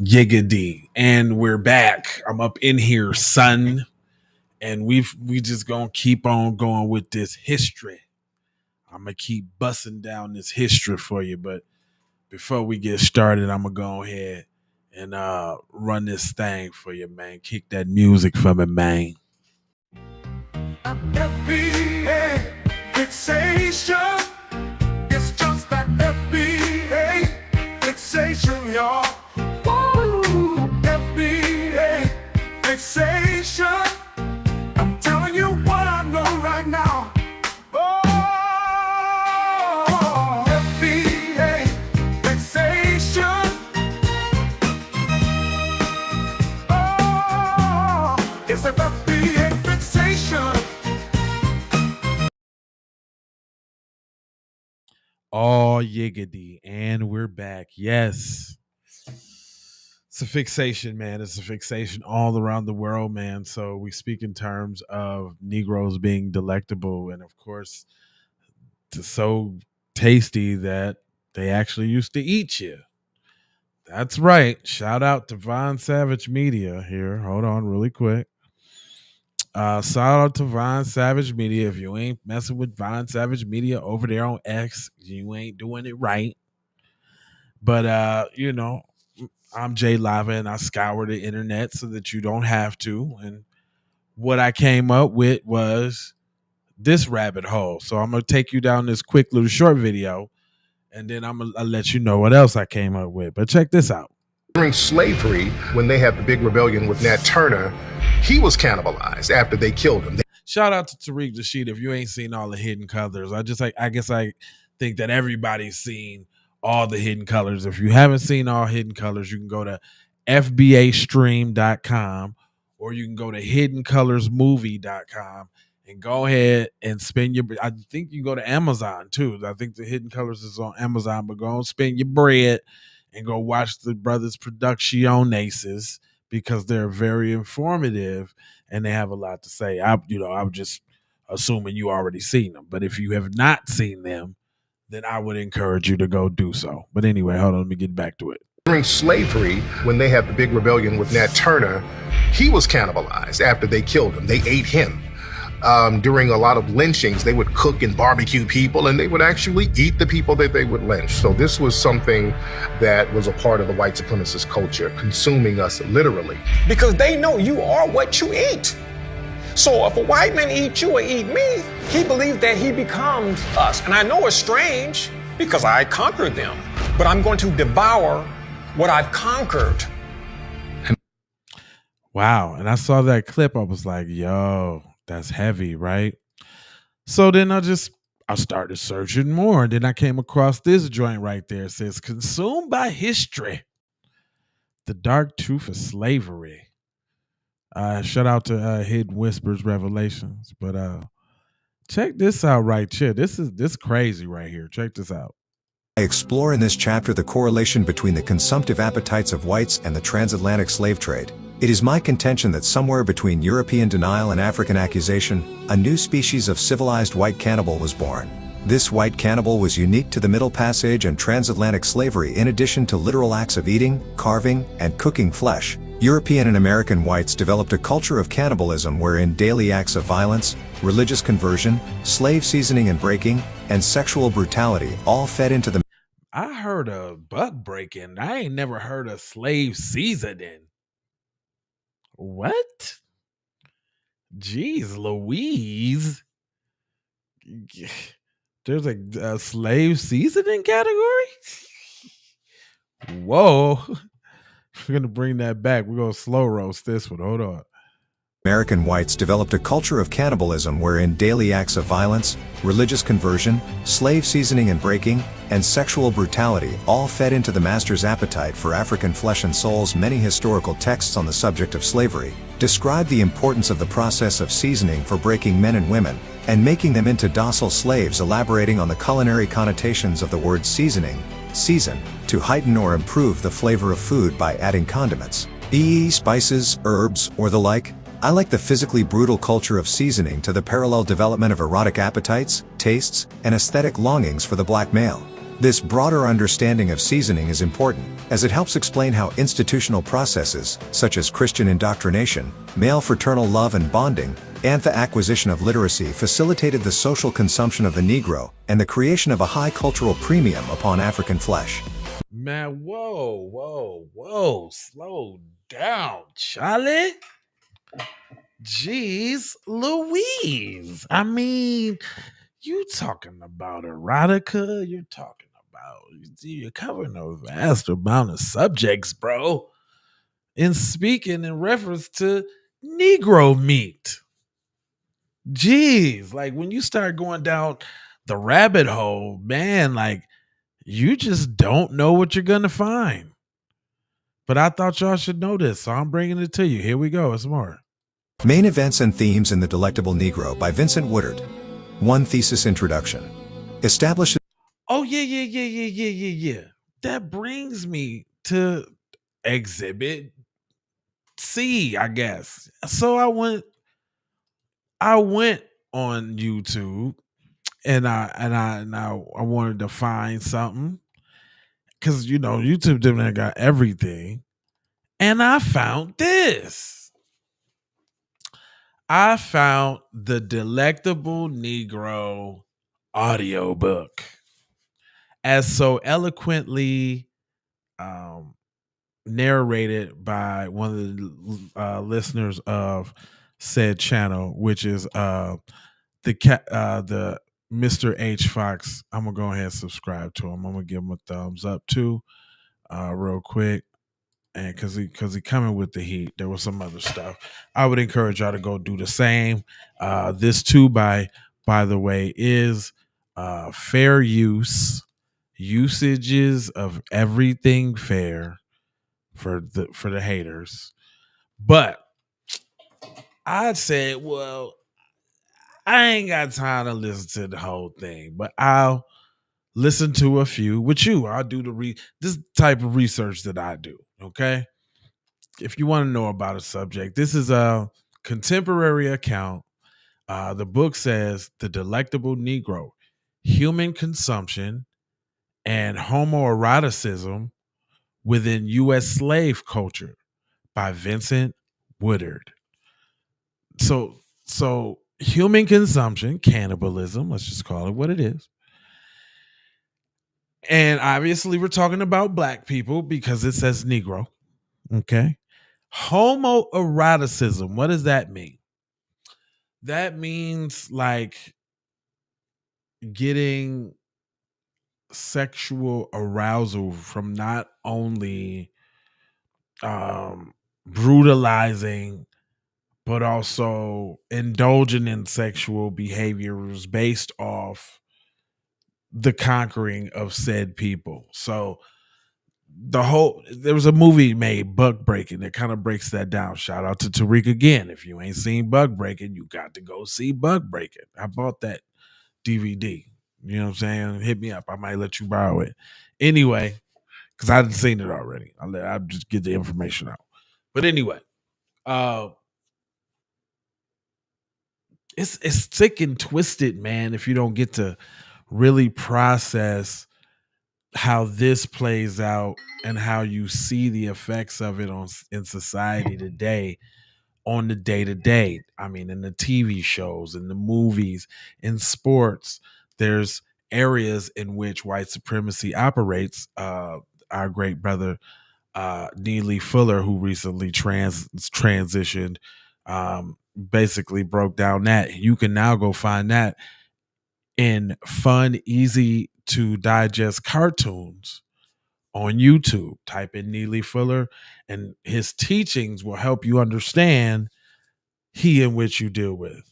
Giggity, and we're back. I'm up in here, son, and we just gonna keep on going with this history. I'm gonna keep busting down this history for you, but before we get started, I'm gonna go ahead and run this thing for you, man. Kick that music for me, man. FBA fixation. It's just that FBA fixation, y'all. FBA fixation. I'm telling you what I know right now. Oh, FBA fixation. Oh, it's an FBA fixation. Oh, yiggity, and we're back. Yes. It's a fixation, man. It's a fixation all around the world, man. So we speak in terms of Negroes being delectable, and of course, so tasty that they actually used to eat you. That's right. Shout out to Vine Savage Media here. Hold on really quick. Shout out to Vine Savage Media. If you ain't messing with Vine Savage Media over there on X, you ain't doing it right. But I'm Jay Lava, and I scour the internet so that you don't have to. And what I came up with was this rabbit hole. So I'm going to take you down this quick little short video, and then I'll let you know what else I came up with. But check this out. During slavery, when they had the big rebellion with Nat Turner, he was cannibalized after they killed him. Shout out to Tariq Nasheed. If you ain't seen all the Hidden Colors, I guess I think that everybody's seen all the Hidden Colors. If you haven't seen all Hidden Colors, you can go to fbastream.com or you can go to hiddencolorsmovie.com and go ahead and spend your, I think you can go to Amazon too. I think the Hidden Colors is on Amazon, but go and spend your bread and go watch the brothers' productiones because they're very informative and they have a lot to say. I'm just assuming you already seen them, but if you have not seen them, then I would encourage you to go do so. But anyway, hold on, let me get back to it. During slavery, when they had the big rebellion with Nat Turner, he was cannibalized after they killed him. They ate him. During a lot of lynchings, they would cook and barbecue people, and they would actually eat the people that they would lynch. So this was something that was a part of the white supremacist culture, consuming us literally. Because they know you are what you eat. So if a white man eat you or eat me, he believes that he becomes us. And I know it's strange because I conquered them, but I'm going to devour what I've conquered. Wow. And I saw that clip. I was like, yo, that's heavy, right? So then I started searching more. And then I came across this joint right there. It says, consumed by history, the dark truth of slavery. Shout out to Hidden Whispers Revelations. But check this out right here. This crazy right here. Check this out. I explore in this chapter the correlation between the consumptive appetites of whites and the transatlantic slave trade. It is my contention that somewhere between European denial and African accusation, a new species of civilized white cannibal was born. This white cannibal was unique to the Middle Passage and transatlantic slavery. In addition to literal acts of eating, carving, and cooking flesh, European and American whites developed a culture of cannibalism wherein daily acts of violence, religious conversion, slave seasoning and breaking, and sexual brutality all fed into the... I heard of buck breaking. I ain't never heard of slave seasoning. What? Jeez Louise. There's a slave seasoning category? Whoa. We're going to bring that back. We're going to slow roast this one. Hold on. American whites developed a culture of cannibalism wherein daily acts of violence, religious conversion, slave seasoning and breaking, and sexual brutality all fed into the master's appetite for African flesh and souls. Many historical texts on the subject of slavery describe the importance of the process of seasoning for breaking men and women and making them into docile slaves, elaborating on the culinary connotations of the word seasoning, season, to heighten or improve the flavor of food by adding condiments, e.g. spices, herbs, or the like. I like the physically brutal culture of seasoning to the parallel development of erotic appetites, tastes, and aesthetic longings for the black male. This broader understanding of seasoning is important, as it helps explain how institutional processes, such as Christian indoctrination, male fraternal love and bonding, and the acquisition of literacy facilitated the social consumption of the Negro and the creation of a high cultural premium upon African flesh. Man, whoa. Slow down, Charlie. Jeez Louise. I mean, you talking about erotica, you're covering a vast amount of subjects, bro. And speaking in reference to Negro meat. Jeez, like when you start going down the rabbit hole, man, like you just don't know what you're gonna find. But I thought y'all should know this, so I'm bringing it to you. Here we go. It's more. Main events and themes in The Delectable Negro by Vincent Woodard. One thesis introduction. Establishes. Oh yeah. That brings me to Exhibit C, I guess. So I went on YouTube and I wanted to find something because YouTube didn't got everything, and I found this. I found the Delectable Negro audiobook, as so eloquently narrated by one of the listeners of said channel, which is the Mr. H Fox. I'm gonna go ahead and subscribe to him. I'm gonna give him a thumbs up too, real quick. And because he coming with the heat, there was some other stuff. I would encourage y'all to go do the same. This too, by the way, is fair use, usages of everything fair for the haters. But I'd say, well, I ain't got time to listen to the whole thing, but I'll listen to a few with you. I'll do this type of research that I do. Okay. If you want to know about a subject, this is a contemporary account. The book says The Delectable Negro, Human Consumption and Homoeroticism Within U.S. Slave Culture by Vincent Woodard. So human consumption, cannibalism, let's just call it what it is. And obviously we're talking about black people because it says Negro. Okay. Homoeroticism, what does that mean? That means like getting sexual arousal from not only brutalizing, but also indulging in sexual behaviors based off the conquering of said people. So there was a movie made, Buck Breaking, that kind of breaks that down. Shout out to Tariq again. If you ain't seen Buck Breaking, you got to go see Buck Breaking. I bought that DVD. You know what I'm saying? Hit me up. I might let you borrow it. Anyway, because I hadn't seen it already. I'll just get the information out. But anyway, it's sick and twisted, man, if you don't get to really process how this plays out and how you see the effects of it in society today, on the day-to-day. I mean, in the TV shows, in the movies, in sports, there's areas in which white supremacy operates. Our great brother Neely Fuller, who recently transitioned, basically broke down that you can now go find that in fun, easy to digest cartoons on YouTube. Type in Neely Fuller, and his teachings will help you understand he in which you deal with.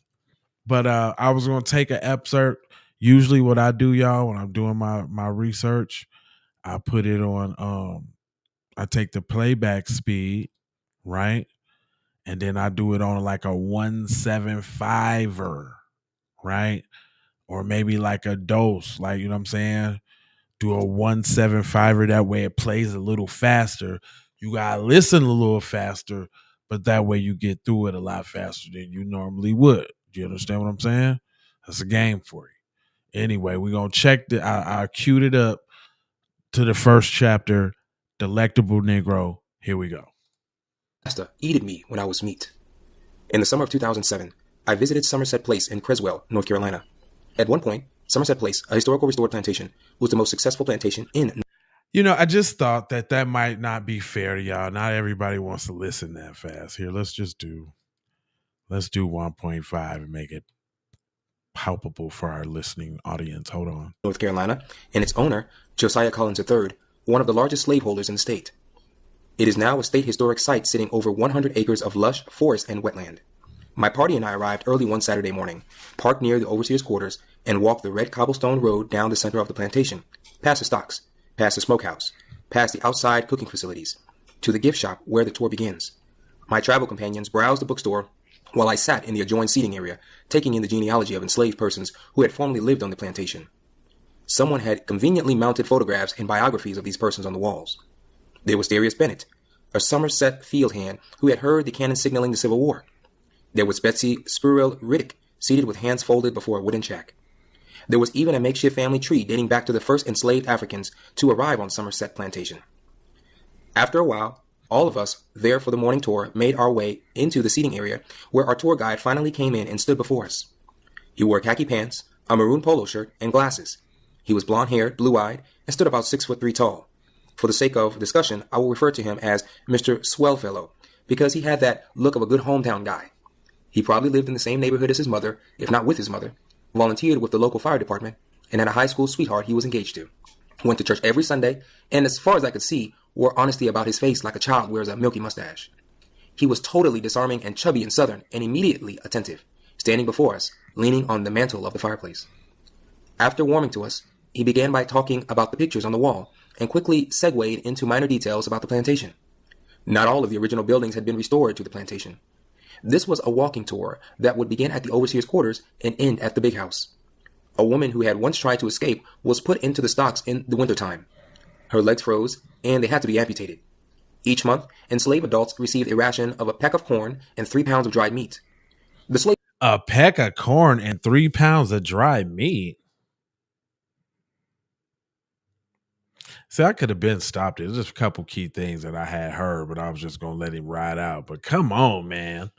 But I was going to take an excerpt. Usually what I do, y'all, when I'm doing my research, I put it on, I take the playback speed, right? And then I do it on like a 175er, right? Or maybe like a dose, like, you know what I'm saying? Do a 175er, that way it plays a little faster. You gotta listen a little faster, but that way you get through it a lot faster than you normally would. Do you understand what I'm saying? That's a game for you. Anyway, we're gonna check I queued it up to the first chapter, Delectable Negro. Here we go. Master eated me when I was meat. In the summer of 2007, I visited Somerset Place in Creswell, North Carolina. At one point, Somerset Place, a historical restored plantation, was the most successful plantation in. You know, I just thought that might not be fair to y'all. Not everybody wants to listen that fast. Here, let's do 1.5 and make it palpable for our listening audience. Hold on. North Carolina, and its owner, Josiah Collins III, one of the largest slaveholders in the state. It is now a state historic site sitting over 100 acres of lush forest and wetland. My party and I arrived early one Saturday morning, parked near the overseer's quarters, and walked the red cobblestone road down the center of the plantation, past the stocks, past the smokehouse, past the outside cooking facilities, to the gift shop where the tour begins. My travel companions browsed the bookstore while I sat in the adjoined seating area, taking in the genealogy of enslaved persons who had formerly lived on the plantation. Someone had conveniently mounted photographs and biographies of these persons on the walls. There was Darius Bennett, a Somerset field hand who had heard the cannon signaling the Civil War. There was Betsy Spurrell Riddick, seated with hands folded before a wooden shack. There was even a makeshift family tree dating back to the first enslaved Africans to arrive on Somerset Plantation. After a while, all of us, there for the morning tour, made our way into the seating area where our tour guide finally came in and stood before us. He wore khaki pants, a maroon polo shirt, and glasses. He was blonde-haired, blue-eyed, and stood about 6'3" tall. For the sake of discussion, I will refer to him as Mr. Swellfellow, because he had that look of a good hometown guy. He probably lived in the same neighborhood as his mother, if not with his mother, volunteered with the local fire department, and had a high school sweetheart he was engaged to. Went to church every Sunday, and as far as I could see, wore honesty about his face like a child wears a milky mustache. He was totally disarming and chubby and southern, and immediately attentive, standing before us, leaning on the mantle of the fireplace. After warming to us, he began by talking about the pictures on the wall, and quickly segued into minor details about the plantation. Not all of the original buildings had been restored to the plantation. This was a walking tour that would begin at the overseer's quarters and end at the big house. A woman who had once tried to escape was put into the stocks in the wintertime. Her legs froze, and they had to be amputated. Each month, enslaved adults received a ration of a peck of corn and 3 pounds of dried meat. A peck of corn and 3 pounds of dried meat? See, I could have been stopped. There's just a couple key things that I had heard, but I was just going to let him ride out. But come on, man.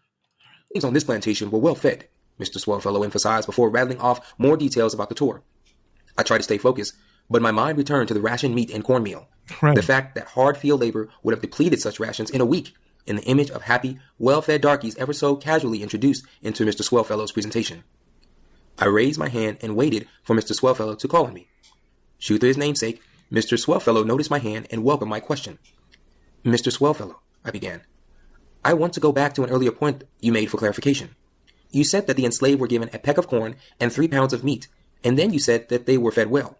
Slaves on this plantation were well fed, Mr. Swellfellow emphasized before rattling off more details about the tour. I tried to stay focused, but my mind returned to the rationed meat and cornmeal. Right. The fact that hard field labor would have depleted such rations in a week, and the image of happy, well-fed darkies ever so casually introduced into Mr. Swellfellow's presentation. I raised my hand and waited for Mr. Swellfellow to call on me. True to his namesake, Mr. Swellfellow noticed my hand and welcomed my question. Mr. Swellfellow, I began, I want to go back to an earlier point you made for clarification. You said that the enslaved were given a peck of corn and 3 pounds of meat, and then you said that they were fed well.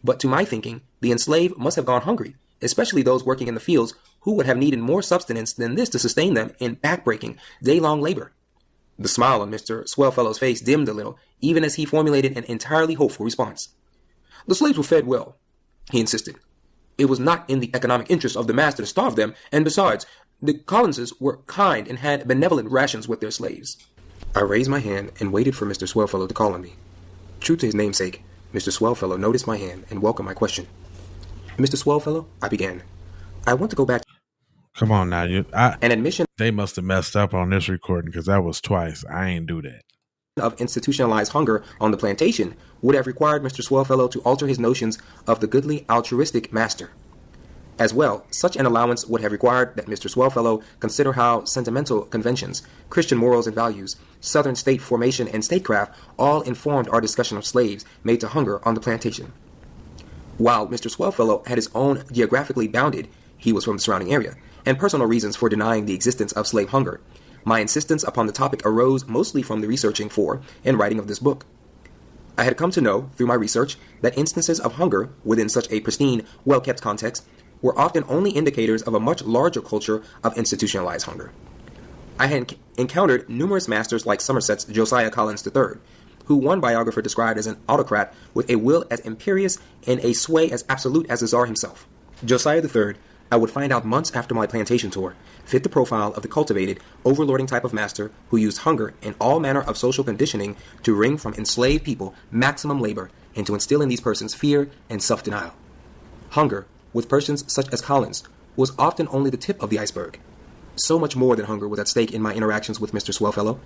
But to my thinking, the enslaved must have gone hungry, especially those working in the fields who would have needed more sustenance than this to sustain them in backbreaking, day-long labor. The smile on Mr. Swellfellow's face dimmed a little, even as he formulated an entirely hopeful response. The slaves were fed well, he insisted. It was not in the economic interest of the master to starve them, and besides, the Collinses were kind and had benevolent rations with their slaves. I raised my hand and waited for Mr. Swellfellow to call on me. True to his namesake, Mr. Swellfellow noticed my hand and welcomed my question. Mr. Swellfellow, I began, I want to go back. Come on now. An admission. They must have messed up on this recording because that was twice. I ain't do that. Of institutionalized hunger on the plantation would have required Mr. Swellfellow to alter his notions of the goodly altruistic master. As well, such an allowance would have required that Mr. Swellfellow consider how sentimental conventions, Christian morals and values, Southern state formation and statecraft all informed our discussion of slaves made to hunger on the plantation. While Mr. Swellfellow had his own geographically bounded, he was from the surrounding area, and personal reasons for denying the existence of slave hunger, my insistence upon the topic arose mostly from the researching for and writing of this book. I had come to know, through my research, that instances of hunger within such a pristine, well-kept context were often only indicators of a much larger culture of institutionalized hunger. I had encountered numerous masters like Somerset's Josiah Collins III, who one biographer described as an autocrat with a will as imperious and a sway as absolute as the Tsar himself. Josiah III, I would find out months after my plantation tour, fit the profile of the cultivated, overlording type of master who used hunger and all manner of social conditioning to wring from enslaved people maximum labor and to instill in these persons fear and self-denial. Hunger, with persons such as Collins, was often only the tip of the iceberg. So much more than hunger was at stake in my interactions with Mr. Swellfellow.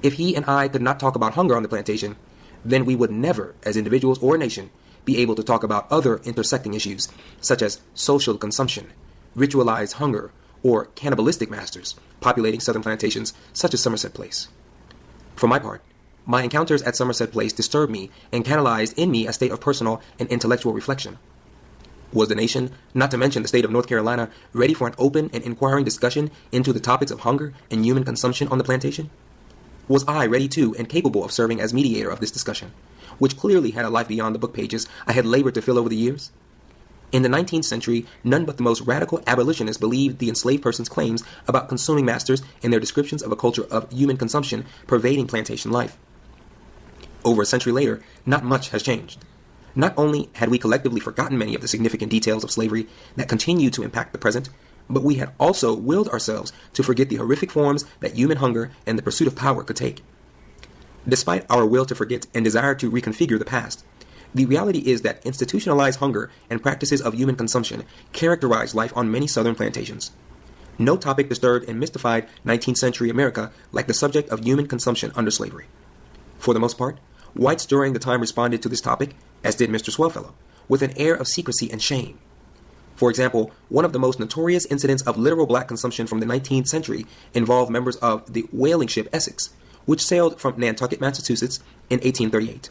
If he and I could not talk about hunger on the plantation, then we would never, as individuals or a nation, be able to talk about other intersecting issues, such as social consumption, ritualized hunger, or cannibalistic masters populating southern plantations such as Somerset Place. For my part, my encounters at Somerset Place disturbed me and catalyzed in me a state of personal and intellectual reflection. Was the nation, not to mention the state of North Carolina, ready for an open and inquiring discussion into the topics of hunger and human consumption on the plantation? Was I ready to and capable of serving as mediator of this discussion, which clearly had a life beyond the book pages I had labored to fill over the years? In the 19th century, none but the most radical abolitionists believed the enslaved person's claims about consuming masters and their descriptions of a culture of human consumption pervading plantation life. Over a century later, not much has changed. Not only had we collectively forgotten many of the significant details of slavery that continue to impact the present, but we had also willed ourselves to forget the horrific forms that human hunger and the pursuit of power could take. Despite our will to forget and desire to reconfigure the past, the reality is that institutionalized hunger and practices of human consumption characterize life on many southern plantations. No topic disturbed and mystified 19th century America like the subject of human consumption under slavery. For the most part, whites during the time responded to this topic, as did Mr. Swellfellow, with an air of secrecy and shame. For example, one of the most notorious incidents of literal black consumption from the 19th century involved members of the whaling ship Essex, which sailed from Nantucket, Massachusetts in 1838.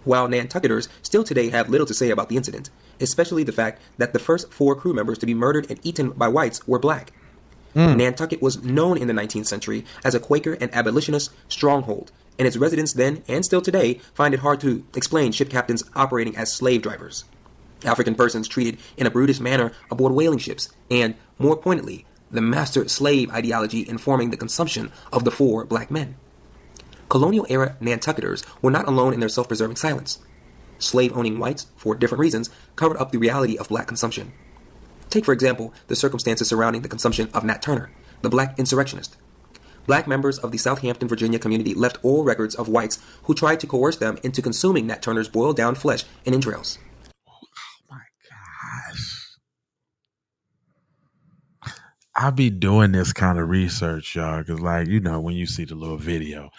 While Nantucketers still today have little to say about the incident, especially the fact that the first 4 crew members to be murdered and eaten by whites were black. Nantucket was known in the 19th century as a Quaker and abolitionist stronghold, and its residents then and still today find it hard to explain ship captains operating as slave drivers, African persons treated in a brutish manner aboard whaling ships, and, more pointedly, the master-slave ideology informing the consumption of the 4 black men. Colonial-era Nantucketers were not alone in their self-preserving silence. Slave-owning whites, for different reasons, covered up the reality of black consumption. Take, for example, the circumstances surrounding the consumption of Nat Turner, the black insurrectionist. Black members of the Southampton, Virginia community left oral records of whites who tried to coerce them into consuming Nat Turner's boiled-down flesh and entrails. Oh my gosh. I be doing this kind of research, y'all, because, like, you know, when you see the little video,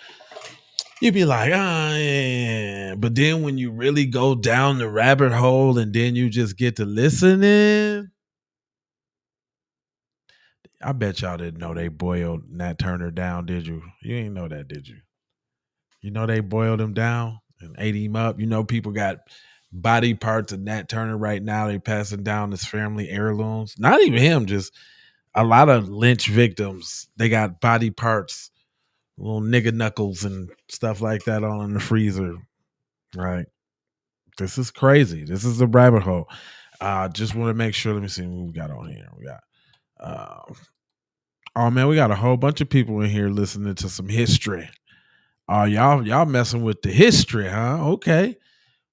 you be like, yeah. But then when you really go down the rabbit hole and then you just get to listening, I bet y'all didn't know they boiled Nat Turner down, did you? You ain't know that, did you? You know they boiled him down and ate him up. You know people got body parts of Nat Turner right now. They passing down his family heirlooms. Not even him, just a lot of lynch victims. They got body parts, little nigga knuckles and stuff like that on in the freezer. Right. This is crazy. This is a rabbit hole. Just want to make sure. Let me see what we got on here. We got oh man, we got a whole bunch of people in here listening to some history. Y'all messing with the history, huh? Okay.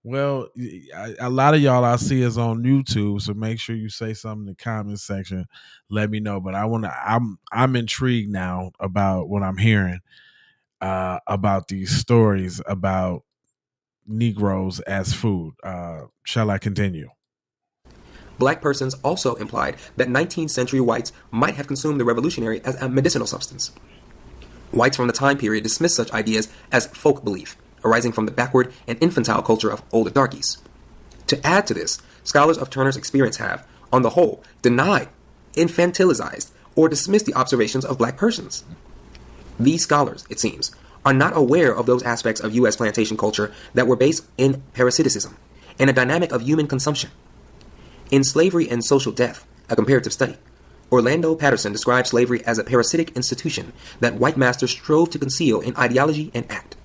Well, a lot of y'all I see is on YouTube, so make sure you say something in the comment section. Let me know. But I'm intrigued now about what I'm hearing about these stories about Negroes as food. Shall I continue? Black persons also implied that 19th century whites might have consumed the revolutionary as a medicinal substance. Whites from the time period dismissed such ideas as folk belief, arising from the backward and infantile culture of older darkies. To add to this, scholars of Turner's experience have, on the whole, denied, infantilized, or dismissed the observations of black persons. These scholars, it seems, are not aware of those aspects of U.S. plantation culture that were based in parasiticism and a dynamic of human consumption. In Slavery and Social Death, a comparative study, Orlando Patterson described slavery as a parasitic institution that white masters strove to conceal in ideology and act.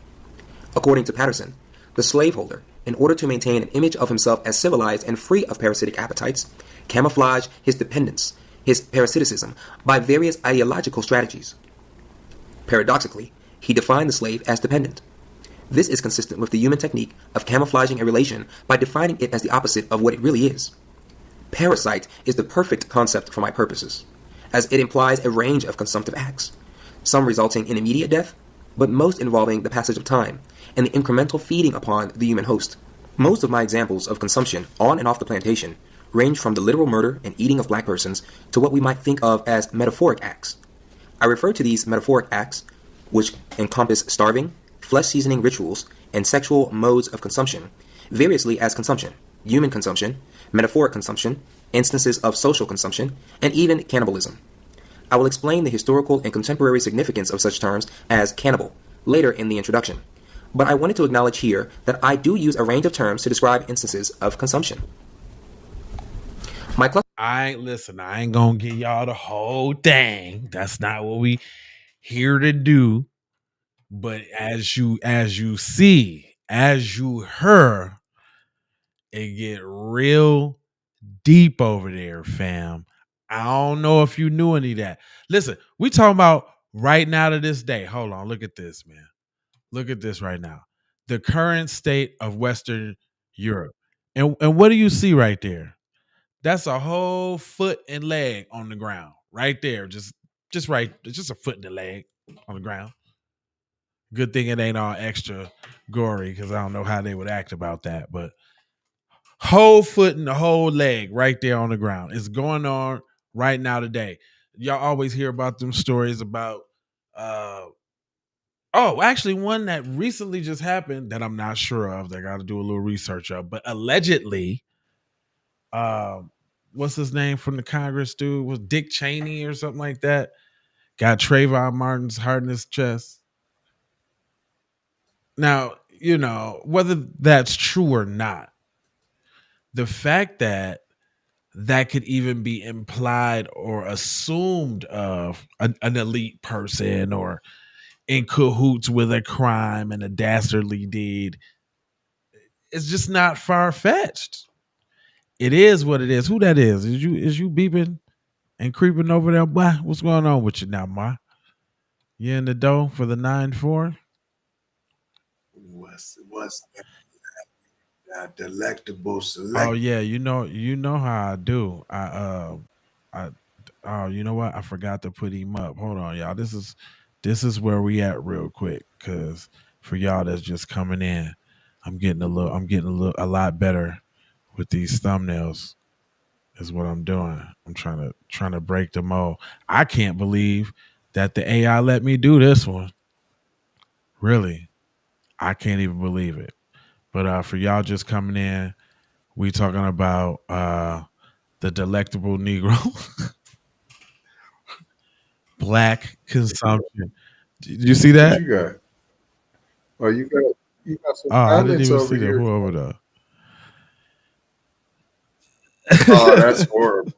According to Patterson, the slaveholder, in order to maintain an image of himself as civilized and free of parasitic appetites, camouflaged his dependence, his parasiticism, by various ideological strategies. Paradoxically, he defined the slave as dependent. This is consistent with the human technique of camouflaging a relation by defining it as the opposite of what it really is. Parasite is the perfect concept for my purposes, as it implies a range of consumptive acts, some resulting in immediate death, but most involving the passage of time and the incremental feeding upon the human host. Most of my examples of consumption on and off the plantation range from the literal murder and eating of black persons to what we might think of as metaphoric acts. I refer to these metaphoric acts, which encompass starving, flesh-seasoning rituals, and sexual modes of consumption, variously as consumption, human consumption, metaphoric consumption, instances of social consumption, and even cannibalism. I will explain the historical and contemporary significance of such terms as cannibal later in the introduction, but I wanted to acknowledge here that I do use a range of terms to describe instances of consumption. I ain't gonna give y'all the whole thing. That's not what we here to do. But as you see, as you heard, it get real deep over there, fam. I don't know if you knew any of that. Listen, we talking about right now to this day. Hold on, look at this, man. Look at this right now. The current state of Western Europe. And what do you see right there? That's a whole foot and leg on the ground. Right there. Just a foot and a leg on the ground. Good thing it ain't all extra gory, because I don't know how they would act about that. But whole foot and the whole leg right there on the ground. It's going on right now today. Y'all always hear about them stories about actually one that recently just happened that I'm not sure of. They got to do a little research of, but allegedly, what's his name from the Congress dude? Was Dick Cheney or something like that? Got Trayvon Martin's heart in his chest. Now, whether that's true or not, the fact that could even be implied or assumed of an elite person or in cahoots with a crime and a dastardly deed is just not far-fetched. It is what it is. Who that is? Is you beeping and creeping over there, boy? What's going on with you now, ma? You in the dough for the 9-4? What's that delectable select? Oh yeah, you know how I do. You know what? I forgot to put him up. Hold on, y'all. This is where we at real quick, because for y'all that's just coming in, I'm getting a lot better with these thumbnails. Is what I'm doing. I'm trying to break the mold. I can't believe that the AI let me do this one. Really, I can't even believe it. But for y'all just coming in, we talking about the Delectable Negro, black consumption. Did you see that? What you got? Oh, you got some I didn't comments even over see that. here. Who over there? Oh, that's horrible.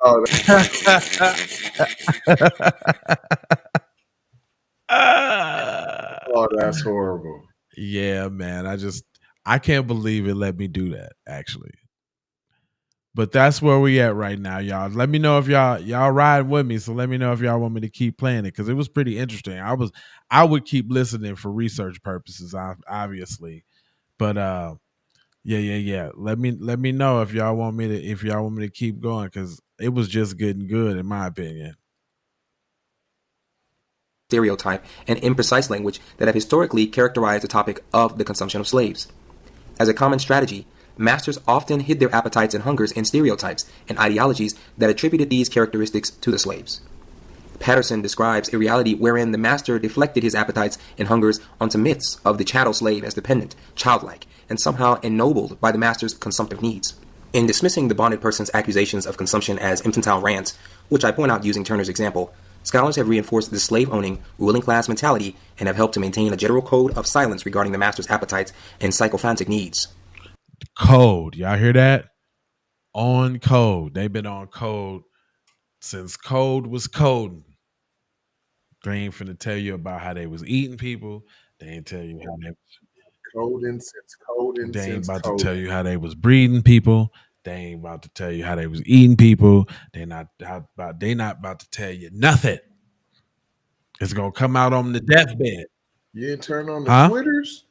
Oh, that's horrible. Yeah, man. I can't believe it let me do that, actually. But that's where we at right now, y'all. Let me know if y'all riding with me. So let me know if y'all want me to keep playing it, because it was pretty interesting. I would keep listening for research purposes, obviously. But yeah. Let me know if y'all want me to keep going, because it was just getting good, in my opinion. Stereotype and imprecise language that have historically characterized the topic of the consumption of slaves. As a common strategy, masters often hid their appetites and hungers in stereotypes and ideologies that attributed these characteristics to the slaves. Patterson describes a reality wherein the master deflected his appetites and hungers onto myths of the chattel slave as dependent, childlike, and somehow ennobled by the master's consumptive needs. In dismissing the bonded person's accusations of consumption as infantile rants, which I point out using Turner's example, scholars have reinforced the slave-owning, ruling class mentality and have helped to maintain a general code of silence regarding the master's appetites and sycophantic needs. Code. Y'all hear that? On code. They've been on code since code was coding. They ain't finna tell you about how they was eating people. They ain't tell you how they Coding since coding. They ain't since about coding. to tell you how they was breeding people. They ain't about to tell you how they was eating people. They not about to tell you nothing. It's gonna come out on the deathbed. You didn't turn on the Twitters?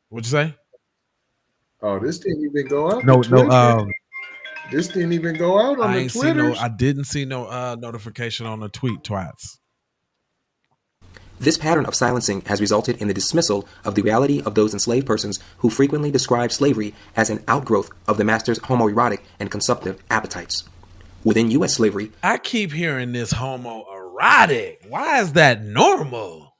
What'd you say? Oh, this didn't even go out. No. This didn't even go out on the Twitters. I didn't see no notification on the tweet twats. This pattern of silencing has resulted in the dismissal of the reality of those enslaved persons who frequently describe slavery as an outgrowth of the master's homoerotic and consumptive appetites. Within U.S. slavery, I keep hearing this homoerotic. Why is that normal?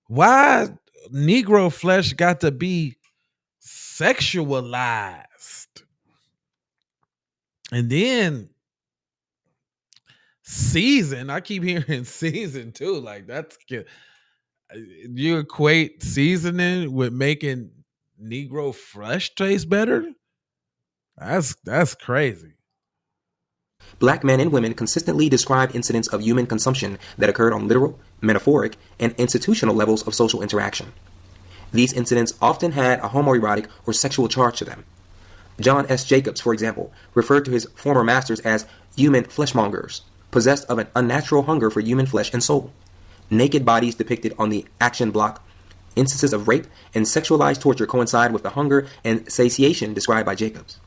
Why Negro flesh got to be sexualized? And then season, I keep hearing season too. Like that's good. You equate seasoning with making Negro flesh taste better? That's crazy. black men and women consistently described incidents of human consumption that occurred on literal, metaphoric, and institutional levels of social interaction. These incidents often had a homoerotic or sexual charge to them. John S. Jacobs, for example, referred to his former masters as human fleshmongers, possessed of an unnatural hunger for human flesh and soul. Naked bodies depicted on the action block, instances of rape and sexualized torture coincide with the hunger and satiation described by Jacobs.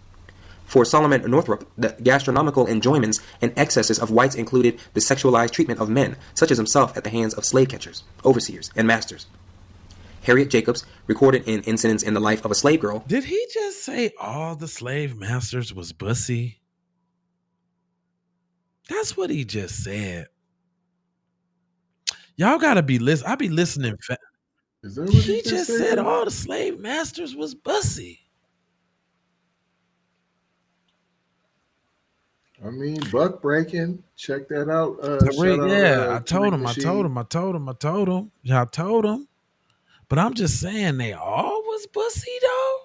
For Solomon Northrop, the gastronomical enjoyments and excesses of whites included the sexualized treatment of men, such as himself, at the hands of slave catchers, overseers, and masters. Harriet Jacobs recorded in Incidents in the Life of a Slave Girl. Did he just say all the slave masters was bussy? That's what he just said. Y'all gotta be listening. I be listening. Is that what He just said all the slave masters was bussy. I mean, buck breaking. Check that out. I told him. Yeah, I told him. But I'm just saying they all was bussy though.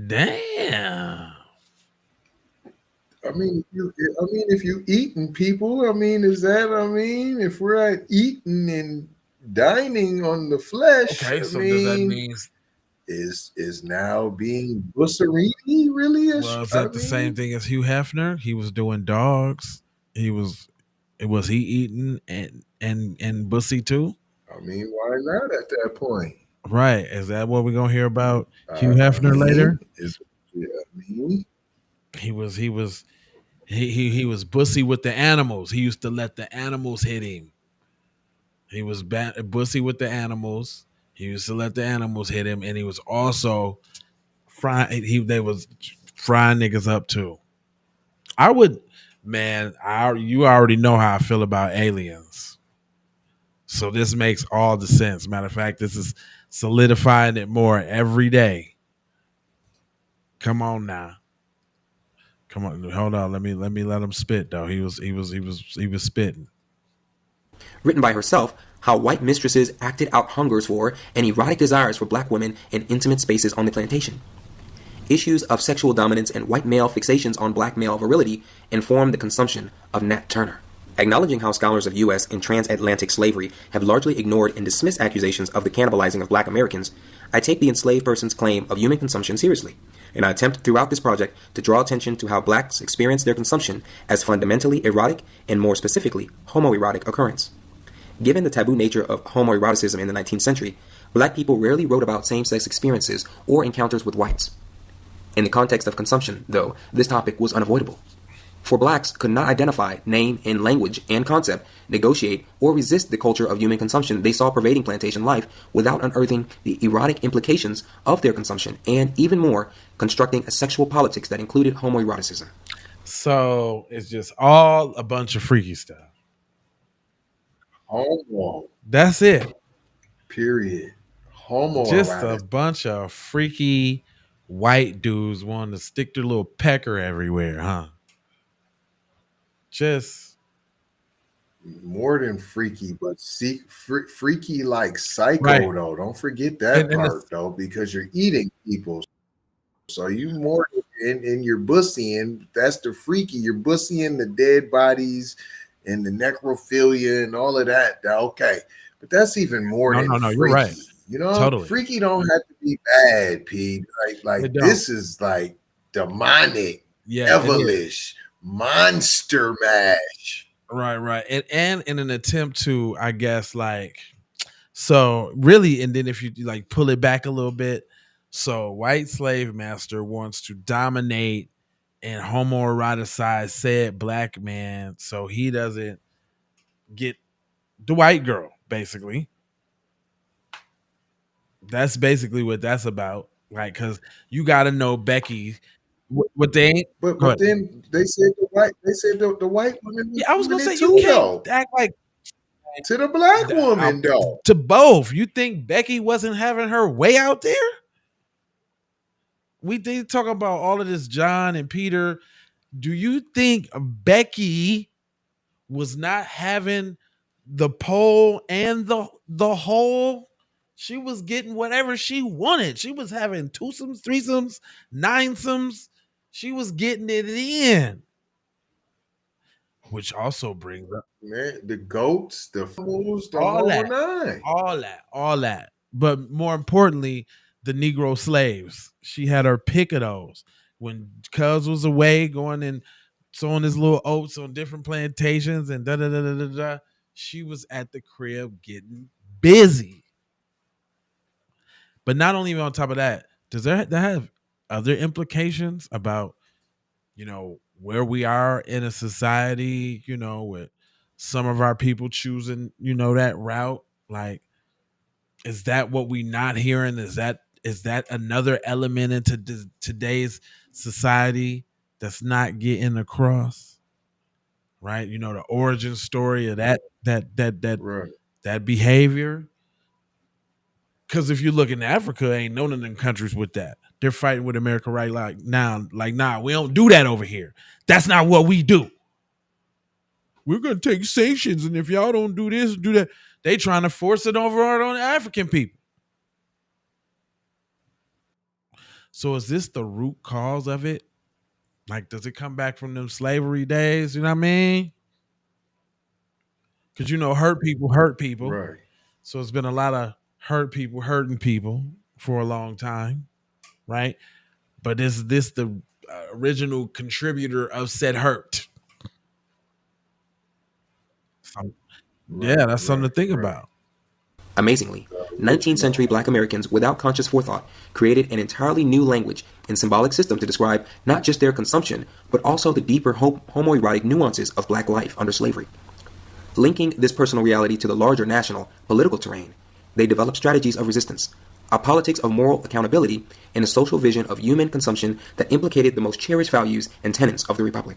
Damn. I mean, if you eating people, I mean, is that? I mean, if we're at eating and dining on the flesh, Okay, so does that mean is now being busserini really? Well, is that the same thing as Hugh Hefner? He was doing dogs. Was he eating and bussy too? I mean, why not at that point? Right. Is that what we're gonna hear about Hugh Hefner later? He was bussy with the animals. He used to let the animals hit him. He was bussy with the animals. He used to let the animals hit him, and he was also frying. They was frying niggas up too. You already know how I feel about aliens. So this makes all the sense. Matter of fact, this is solidifying it more every day. Come on now. Come on, hold on. Let me let him spit though. He was spitting. Written by herself, how white mistresses acted out hungers for and erotic desires for black women in intimate spaces on the plantation. Issues of sexual dominance and white male fixations on black male virility informed the consumption of Nat Turner. Acknowledging how scholars of U.S. and transatlantic slavery have largely ignored and dismissed accusations of the cannibalizing of black Americans, I take the enslaved person's claim of human consumption seriously, and I attempt throughout this project to draw attention to how blacks experience their consumption as fundamentally erotic and more specifically homoerotic occurrence. Given the taboo nature of homoeroticism in the 19th century, black people rarely wrote about same-sex experiences or encounters with whites. In the context of consumption, though, this topic was unavoidable. For blacks could not identify, name, in language and concept, negotiate, or resist the culture of human consumption they saw pervading plantation life without unearthing the erotic implications of their consumption and, even more, constructing a sexual politics that included homoeroticism. So it's just all a bunch of freaky stuff. Homo. That's it. Period. Homo. Just a bunch of freaky white dudes wanting to stick their little pecker everywhere, huh? Just more than freaky, but freaky like psycho, right. Though. Don't forget that part, though, because you're eating people. So you more in your bussying. That's the freaky. You're bussying the dead bodies and the necrophilia and all of that. Okay, but that's even more than freaky. You're right. You know, totally. Freaky don't have to be bad, Pete. Like this is like demonic, devilish. Monster mash. Right. And in an attempt to, I guess, like, so really, and then if you like pull it back a little bit, so white slave master wants to dominate and homoeroticize said black man so he doesn't get the white girl, basically. That's basically what that's about. Like, because you got to know Becky. What they ain't. Go But ahead. then they said the white woman was Yeah, I was doing gonna say it you too can't though. act like To the black woman though. to both. You think Becky wasn't having her way out there? We did talk about all of this, John and Peter. Do you think Becky was not having the pole and the whole? She was getting whatever she wanted. She was having twosomes, threesomes, ninesomes. She was getting it in. Which also brings up Man, the goats, the fools, the all whole that, nine. all that. But more importantly, the Negro slaves. She had her pick of those. When Cuz was away going and sowing his little oats on different plantations and da da da da da da, she was at the crib getting busy. But not only on top of that, does that have other implications about, where we are in a society, with some of our people choosing, that route? Like, is that what we not hearing? Is that another element into today's society that's not getting across? Right? The origin story of Right. that behavior. Because if you look in Africa, ain't none of them countries with that. They're fighting with America right nah, we don't do that over here. That's not what we do. We're gonna take sanctions, and if y'all don't do this, do that, they trying to force it over on the African people. So is this the root cause of it? Like, does it come back from them slavery days? You know what I mean? Because hurt people hurt people. Right. So it's been a lot of hurt people hurting people for a long time, right? But is this the original contributor of said hurt? Yeah, that's something to think about. Amazingly, 19th century black Americans, without conscious forethought, created an entirely new language and symbolic system to describe not just their consumption, but also the deeper homoerotic nuances of black life under slavery. Linking this personal reality to the larger national political terrain, they developed strategies of resistance, a politics of moral accountability, and a social vision of human consumption that implicated the most cherished values and tenets of the Republic.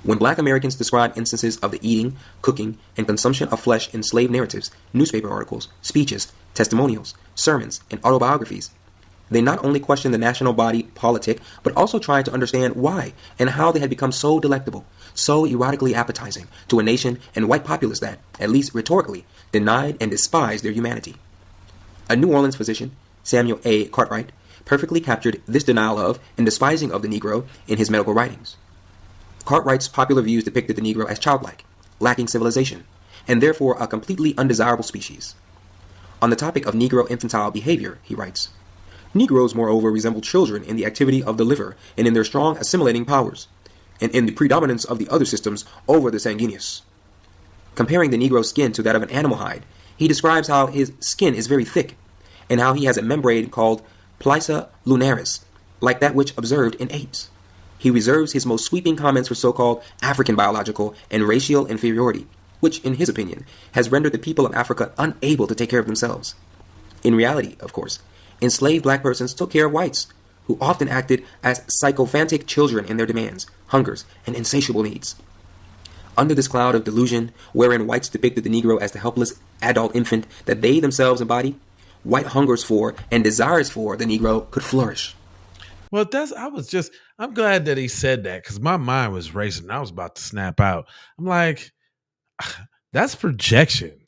When black Americans describe instances of the eating, cooking, and consumption of flesh in slave narratives, newspaper articles, speeches, testimonials, sermons, and autobiographies, they not only question the national body politic, but also try to understand why and how they had become so delectable, so erotically appetizing to a nation and white populace that, at least rhetorically, denied and despised their humanity. A New Orleans physician, Samuel A. Cartwright, perfectly captured this denial of and despising of the Negro in his medical writings. Cartwright's popular views depicted the Negro as childlike, lacking civilization, and therefore a completely undesirable species. On the topic of Negro infantile behavior, he writes, Negroes, moreover, resemble children in the activity of the liver and in their strong assimilating powers, and in the predominance of the other systems over the sanguineous. Comparing the Negro's skin to that of an animal hide, he describes how his skin is very thick, and how he has a membrane called plisa lunaris, like that which observed in apes. He reserves his most sweeping comments for so-called African biological and racial inferiority, which, in his opinion, has rendered the people of Africa unable to take care of themselves. In reality, of course, enslaved black persons took care of whites, who often acted as sycophantic children in their demands, hungers, and insatiable needs. Under this cloud of delusion, wherein whites depicted the Negro as the helpless adult infant that they themselves embody, white hungers for and desires for the Negro could flourish. Well, I'm glad that he said that, because my mind was racing. I was about to snap out. I'm like, that's projection.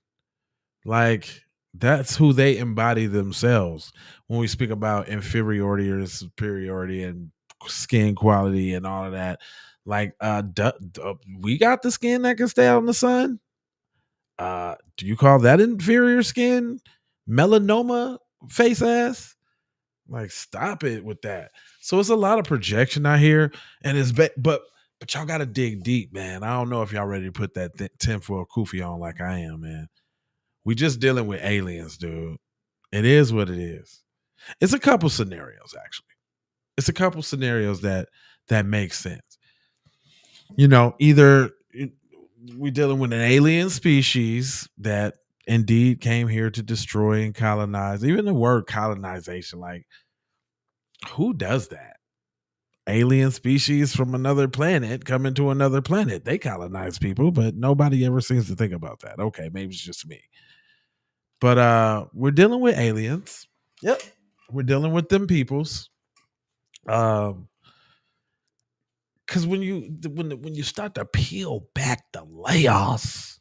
Like, that's who they embody themselves when we speak about inferiority or superiority and skin quality and all of that. Like, we got the skin that can stay out in the sun. Do you call that inferior skin? Melanoma face ass? Like, stop it with that. So it's a lot of projection out here, and but y'all got to dig deep, man. I don't know if y'all ready to put that tinfoil kufi on like I am, man. We just dealing with aliens, dude. It is what it is. It's a couple scenarios, actually. It's a couple scenarios that make sense. Either we're dealing with an alien species that indeed came here to destroy and colonize. Even the word colonization, like, who does that? Alien species from another planet coming to another planet. They colonize people, but nobody ever seems to think about that. Okay, maybe it's just me. But we're dealing with aliens. Yep. We're dealing with them peoples. Because when you start to peel back the layers,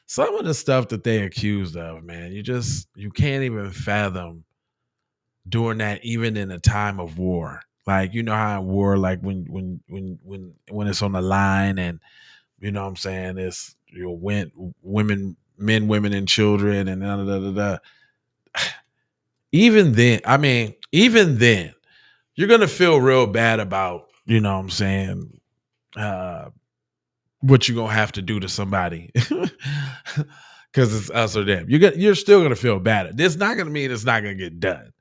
some of the stuff that they accused of, man, you can't even fathom doing that even in a time of war. Like, you know how in war, like when it's on the line, and you know what I'm saying, it's women, men, women, and children, and da, da, da, da. Even then, you're gonna feel real bad about, you know what I'm saying, what you're gonna have to do to somebody because it's us or them. You're still gonna feel bad. This not gonna mean it's not gonna get done,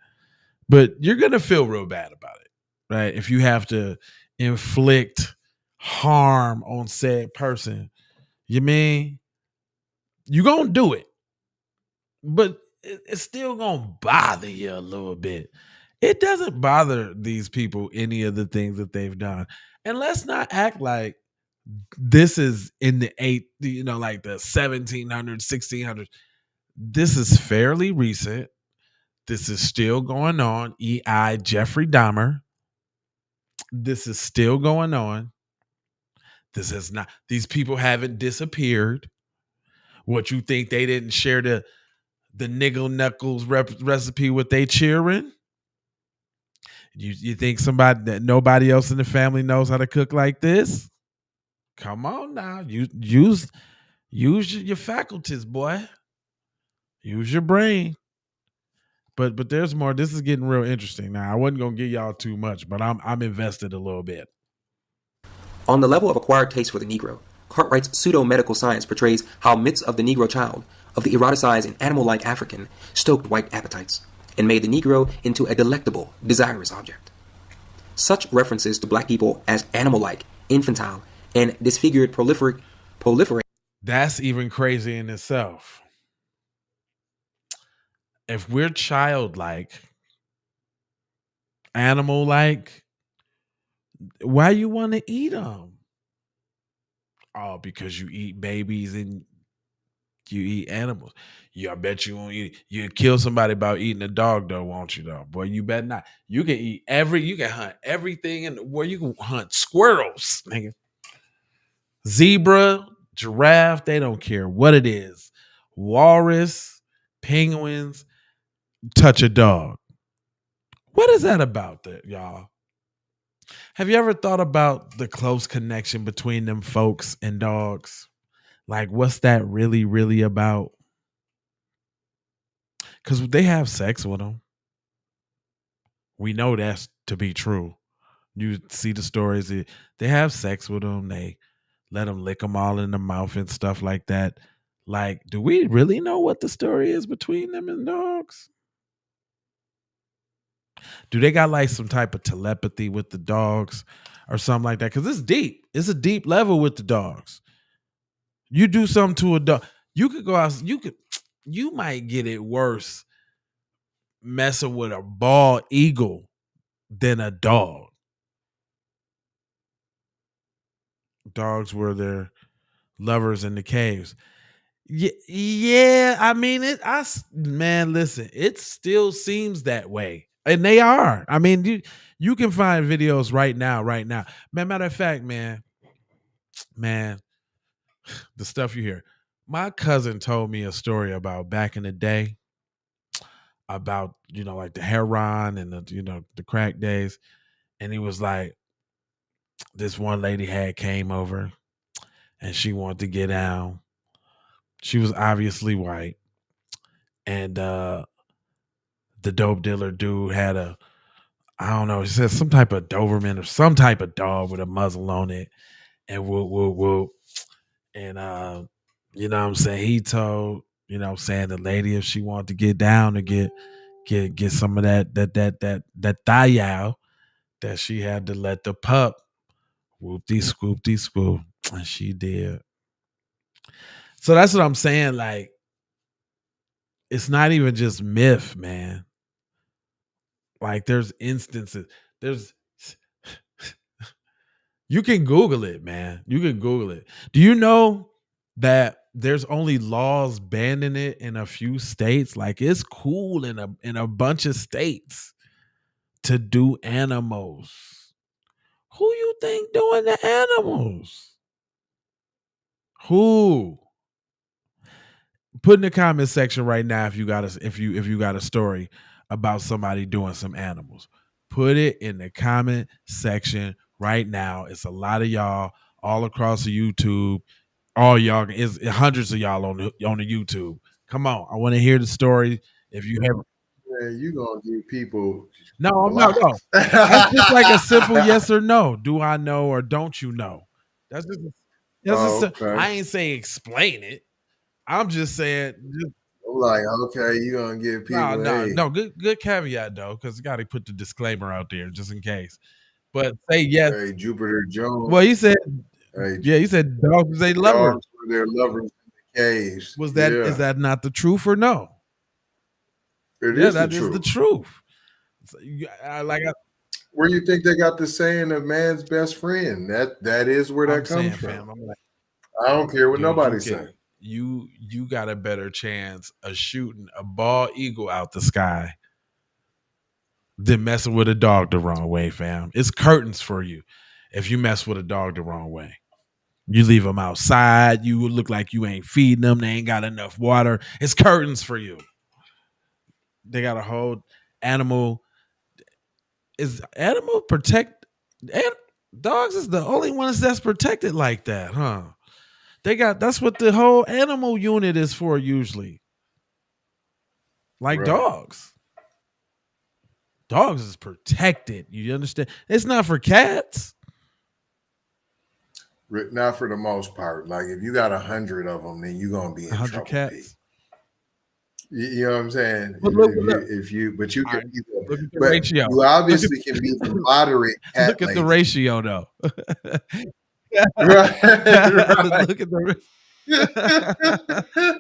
but you're gonna feel real bad about it, right? If you have to inflict harm on said person, you mean you're gonna do it, but it's still gonna bother you a little bit. It doesn't bother these people any of the things that they've done, and let's not act like this is in the like the 1700s, 1600s. This is fairly recent. This is still going on. E.I. Jeffrey Dahmer. This is still going on. This is not. These people haven't disappeared. What, you think they didn't share the niggle knuckles recipe with they cheering? You think somebody that nobody else in the family knows how to cook like this? Come on now, use your faculties, boy. Use your brain. But there's more. This is getting real interesting. Now, I wasn't gonna give y'all too much, but I'm invested a little bit. On the level of acquired taste for the Negro, Cartwright's pseudo-medical science portrays how myths of the Negro child, of the eroticized and animal-like African, stoked white appetites, and made the Negro into a delectable, desirous object. Such references to black people as animal-like, infantile, and disfigured proliferate. That's even crazy in itself. If we're childlike, animal-like, why you want to eat them? Oh, because you eat babies and you eat animals. Yeah, I bet you won't eat. You kill somebody about eating a dog, though, won't you? Though, boy, you better not. You can hunt everything, and where you can hunt squirrels, nigga, zebra, giraffe. They don't care what it is. Walrus, penguins, touch a dog. What is that about, y'all? Have you ever thought about the close connection between them folks and dogs? Like, what's that really, really about? Because they have sex with them. We know that's to be true. You see the stories. They have sex with them. They let them lick them all in the mouth and stuff like that. Like, do we really know what the story is between them and dogs? Do they got like some type of telepathy with the dogs or something like that? Because it's deep. It's a deep level with the dogs. You do something to a dog, you could go out. You might get it worse messing with a bald eagle than a dog. Dogs were their lovers in the caves. Yeah. I mean, man, listen, it still seems that way. And they are. I mean, you can find videos right now. Man, matter of fact, man, the stuff you hear. My cousin told me a story about back in the day about, like the heroin and the crack days. And he was like, this one lady came over and she wanted to get down. She was obviously white. And the dope dealer dude had I don't know, he said some type of Doberman or some type of dog with a muzzle on it. And whoop. And you know what I'm saying? He told, the lady, if she wanted to get down to get some of that thigh, that she had to let the pup whoop-dee swoop, and she did. So that's what I'm saying. Like, it's not even just myth, man. Like, there's instances. You can Google it, man. You can Google it. Do you know that there's only laws banning it in a few states? Like, it's cool in a bunch of states to do animals. Who you think doing the animals? Who? Put in the comment section right now if you got a story about somebody doing some animals. Put it in the comment section right now. It's a lot of y'all all across the YouTube. All y'all is hundreds of y'all on the YouTube. Come on, I want to hear the story. If you have, man, you gonna get people. No. That's just like a simple yes or no. Do I know or don't you know? That's just. Okay. I ain't saying explain it. I'm just saying. I'm like, okay, you gonna give people. No. Good caveat though, because you got to put the disclaimer out there just in case. But say yes. Hey, Jupiter Jones. Well, he said. Hey, yeah, he said dogs they lovers. Dogs were their lovers in the caves. Was that is that not the truth or no? It is the truth. So, where you think they got the saying of man's best friend? That is where that comes from. Fam, I don't care what nobody says. You got a better chance of shooting a bald eagle out the sky than messing with a dog the wrong way, fam. It's curtains for you if you mess with a dog the wrong way. You leave them outside. You look like you ain't feeding them. They ain't got enough water. It's curtains for you. They got a whole animal. Is animal protect? Dogs is the only ones that's protected like that, huh? That's what the whole animal unit is for usually. Like right. Dogs. Dogs is protected. You understand? It's not for cats. Not for the most part. Like if you got 100 of them, then you're gonna be in 100 trouble. Cats. You know what I'm saying? But you obviously can be the moderate cat. Look at the ratio, though. right.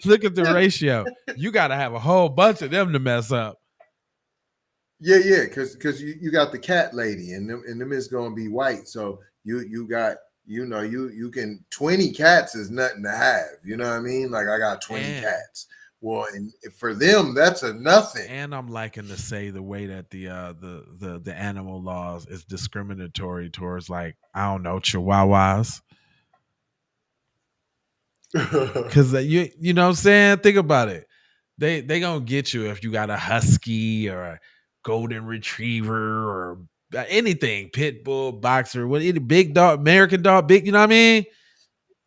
Look at the ratio. You got to have a whole bunch of them to mess up. Yeah, because you got the cat lady, and them is gonna be white. So you got. You can 20 cats is nothing to have. You know what I mean? Like I got 20 cats. Well, and for them, that's a nothing. And I'm liking to say the way that the animal laws is discriminatory towards, like, I don't know, chihuahuas. Because you know what I'm saying? Think about it. They gonna get you if you got a husky or a golden retriever or anything, pit bull, boxer, any big dog, American dog, big, you know what I mean?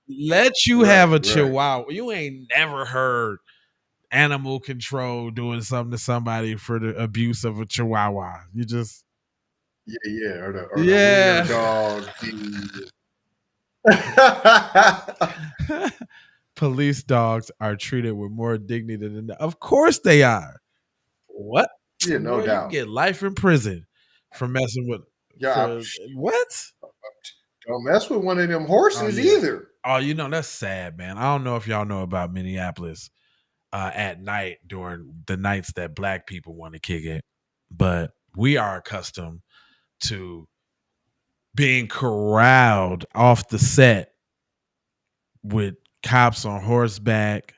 Let you have a chihuahua. You ain't never heard animal control doing something to somebody for the abuse of a chihuahua. You just or the dog. Police dogs are treated with more dignity than that. Of course they are. What? Yeah, no doubt. You get life in prison for messing with. What? Don't mess with one of them horses either. Oh, that's sad, man. I don't know if y'all know about Minneapolis at night during the nights that black people want to kick it, but we are accustomed to being corralled off the set with cops on horseback,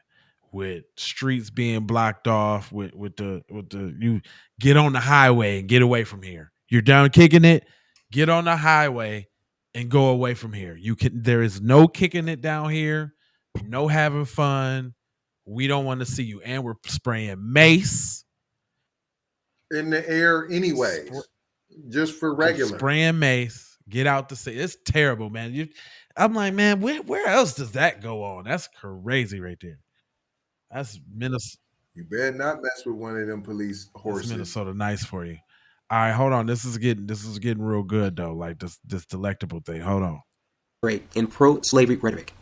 with streets being blocked off, with the you get on the highway and get away from here. You're down kicking it, get on the highway and go away from here. There is no kicking it down here, no having fun. We don't want to see you. And we're spraying mace in the air anyways, just for regular. Spraying mace. Get out the city. It's terrible, man. I'm like, man, where else does that go on? That's crazy right there. That's Minnesota. You better not mess with one of them police horses. That's Minnesota nice for you. All right, hold on. This is getting real good though. Like this delectable thing. Hold on. In pro-slavery rhetoric.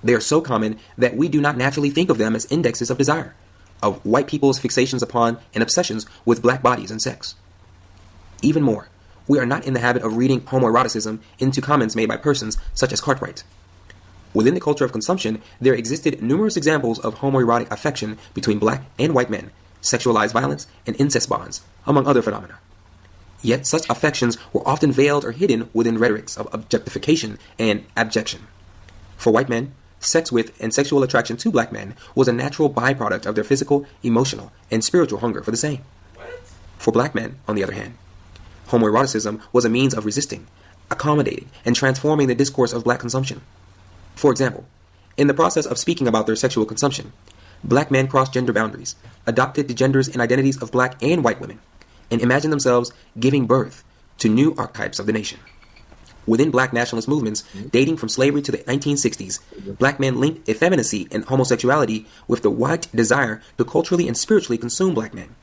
They are so common that we do not naturally think of them as indexes of desire, of white people's fixations upon and obsessions with black bodies and sex. Even more, we are not in the habit of reading homoeroticism into comments made by persons such as Cartwright. Within the culture of consumption, there existed numerous examples of homoerotic affection between black and white men, sexualized violence, and incest bonds, among other phenomena. Yet such affections were often veiled or hidden within rhetorics of objectification and abjection. For white men, sex with and sexual attraction to black men was a natural byproduct of their physical, emotional, and spiritual hunger for the same. For black men, on the other hand, homoeroticism was a means of resisting, accommodating, and transforming the discourse of black consumption. For example, in the process of speaking about their sexual consumption, black men crossed gender boundaries, adopted the genders and identities of black and white women, and imagined themselves giving birth to new archetypes of the nation. Within black nationalist movements dating from slavery to the 1960s, black men linked effeminacy and homosexuality with the white desire to culturally and spiritually consume black men.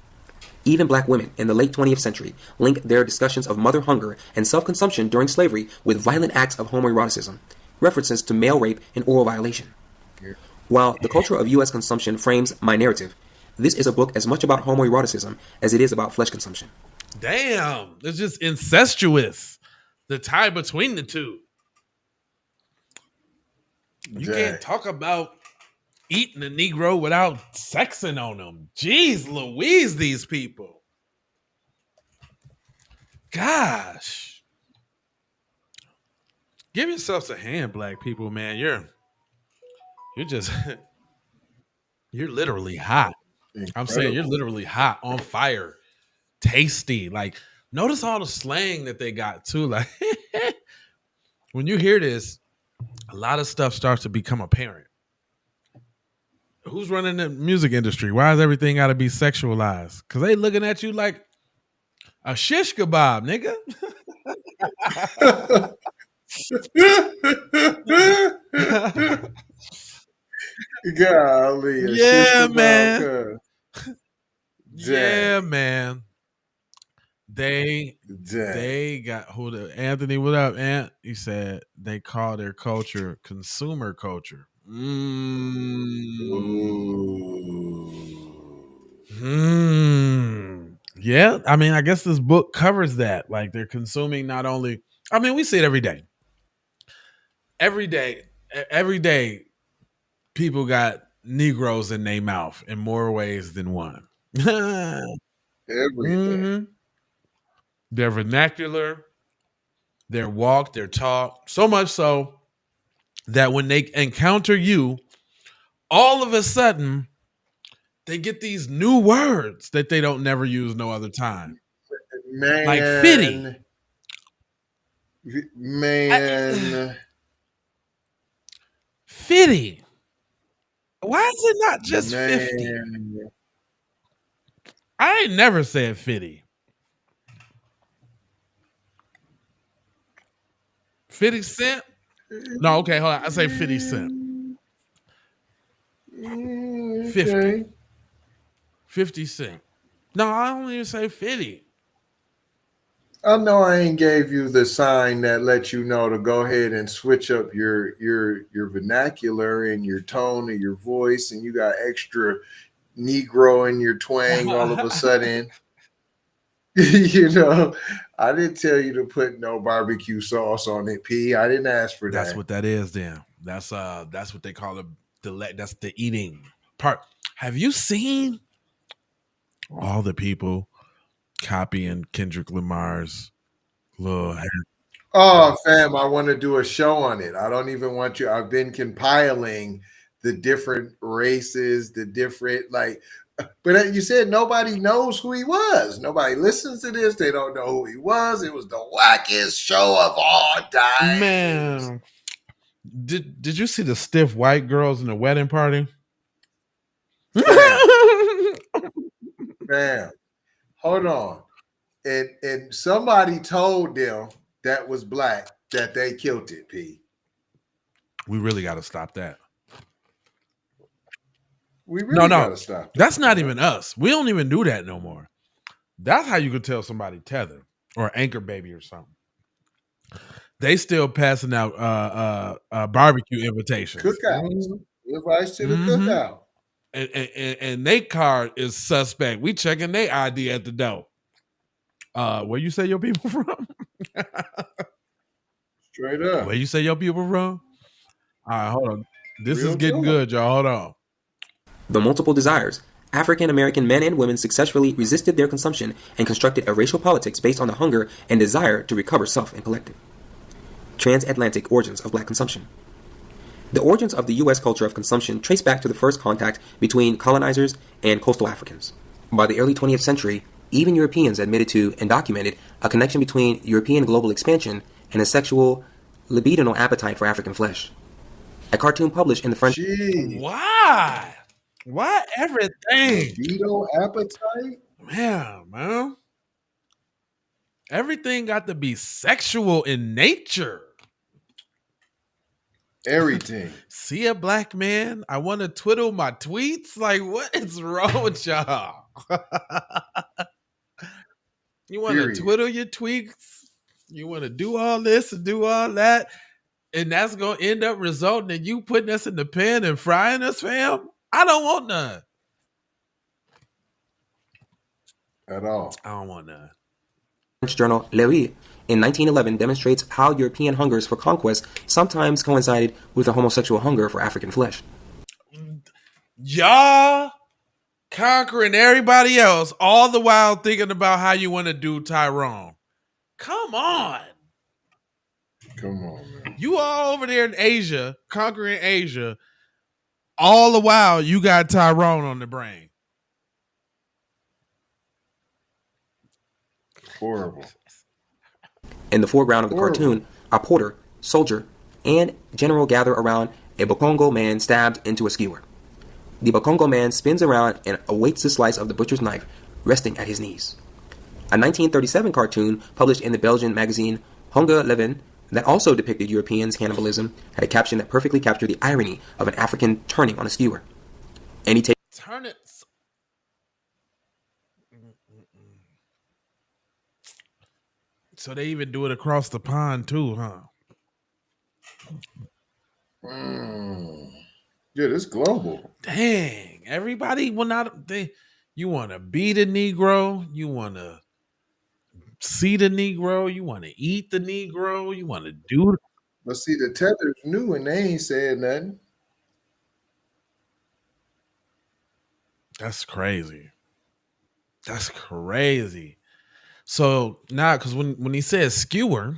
Even black women in the late 20th century linked their discussions of mother hunger and self-consumption during slavery with violent acts of homoeroticism, references to male rape and oral violation. While the culture of U.S. consumption frames my narrative, this is a book as much about homoeroticism as it is about flesh consumption. Damn, it's just incestuous. The tie between the two. You can't talk about eating a Negro without sexing on them. Jeez Louise, these people. Gosh. Give yourselves a hand, black people, man. You're just you're literally hot. Incredible. I'm saying you're literally hot, on fire, tasty. Like, notice all the slang that they got too. Like, when you hear this, a lot of stuff starts to become apparent. Who's running the music industry? Why does everything got to be sexualized? Because they looking at you like a shish kebab, nigga. Golly, yeah, man. Yeah, man. They got Anthony, what up, Ant? He said they call their culture consumer culture. Yeah, I mean, I guess this book covers that. Like, they're consuming not only, I mean, we see it every day. Every day, people got Negroes in their mouth in more ways than one. Everything. Their vernacular, their walk, their talk, so much so that when they encounter you, all of a sudden, they get these new words that they don't never use no other time. Man. Like fitty. Man. Fitty. Why is it not just 50? I ain't never said fitty. 50 Cent? No, okay, hold on. I say 50 Cent. 50. Okay. 50 Cent. No, I don't even say 50. I know I ain't gave you the sign that lets you know to go ahead and switch up your vernacular and your tone of your voice, and you got extra Negro in your twang all of a sudden. You know, I didn't tell you to put no barbecue sauce on it, P. I didn't ask for that. That's what that is, then. That's what they call it. That's the eating part. Have you seen all the people copying Kendrick Lamar's little? Oh, fam, I want to do a show on it. I don't even want you. I've been compiling the different races, the different but you said nobody knows who he was. Nobody listens to this. They don't know who he was. It was the wackest show of all time. Man, did you see the stiff white girls in the wedding party? Man, hold on. And somebody told them that was black that they killed it, P. We really got to stop that. We really got to stop that. That's not even us. We don't even do that no more. That's how you could tell somebody tether or anchor baby or something. They still passing out barbecue invitations. Cookouts. Invites to the cookout. And their card is suspect. We checking their ID at the door. Where you say your people from? Straight up. Where you say your people from? All right, hold on. This Real is getting talk. good, y'all. Hold on. The multiple desires. African American men and women successfully resisted their consumption and constructed a racial politics based on the hunger and desire to recover self and collective. Transatlantic origins of black consumption. The origins of the U.S. culture of consumption trace back to the first contact between colonizers and coastal Africans. By the early 20th century, even Europeans admitted to and documented a connection between European global expansion and a sexual libidinal appetite for African flesh. A cartoon published in the French... Why? Why everything? Libido appetite? Man. Everything got to be sexual in nature. Everything. See a black man? I want to twiddle my tweets? Like, what is wrong with y'all? You want to twiddle your tweets? You want to do all this and do all that? And that's going to end up resulting in you putting us in the pen and frying us, fam? I don't want none. At all. I don't want none. French journal Le Rire in 1911 demonstrates how European hungers for conquest sometimes coincided with a homosexual hunger for African flesh. Y'all conquering everybody else, all the while thinking about how you want to do Tyrone. Come on. Come on, man. You all over there in Asia, conquering Asia, all the while you got Tyrone on the brain. Horrible. In the foreground of the cartoon, a porter, soldier, and general gather around a Bakongo man stabbed into a skewer. The Bakongo man spins around and awaits the slice of the butcher's knife resting at his knees. A 1937 cartoon published in the Belgian magazine Hunger Leven that also depicted Europeans' cannibalism had a caption that perfectly captured the irony of an African turning on a skewer. And he takes... Turn it... So they even do it across the pond too, huh? Yeah, it's global. Dang, everybody will not. You want to be the Negro, you want to see the Negro, you want to eat the Negro, you want to do. But see, the Tethers knew and they ain't said nothing. That's crazy. That's crazy. So now, because when he says skewer,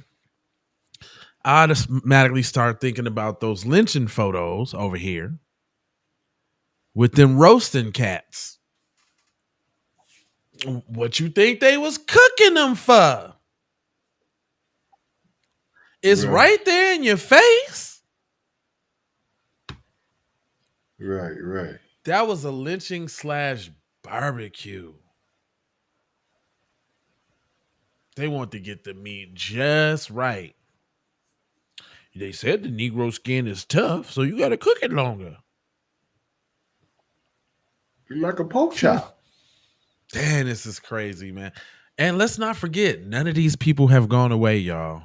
I automatically start thinking about those lynching photos over here with them roasting cats. What you think they was cooking them for? It's right there in your face. Right. That was a lynching / barbecue. They want to get the meat just right. They said the Negro skin is tough, so you got to cook it longer. Like a pork chop. Damn, this is crazy, man. And let's not forget, none of these people have gone away, y'all.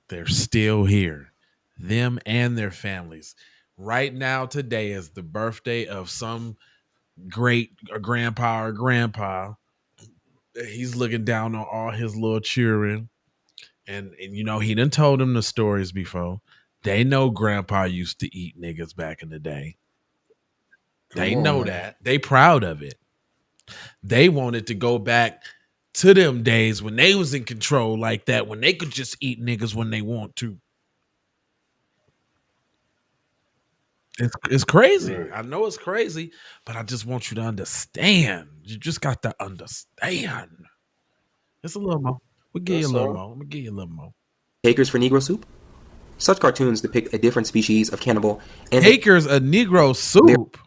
They're still here. Them and their families. Right now, today is the birthday of some great grandpa or grandpa. He's looking down on all his little children. And you know, he done told them the stories before. They know grandpa used to eat niggas back in the day. They know that. They proud of it. They wanted to go back to them days when they was in control like that, when they could just eat niggas when they want to. It's crazy. Right. I know it's crazy, but I just want you to understand. You just got to understand. It's a little more. We'll give you a little more. I'm going to give you a little more. Takers for Negro soup? Such cartoons depict a different species of cannibal. And Takers of Negro soup?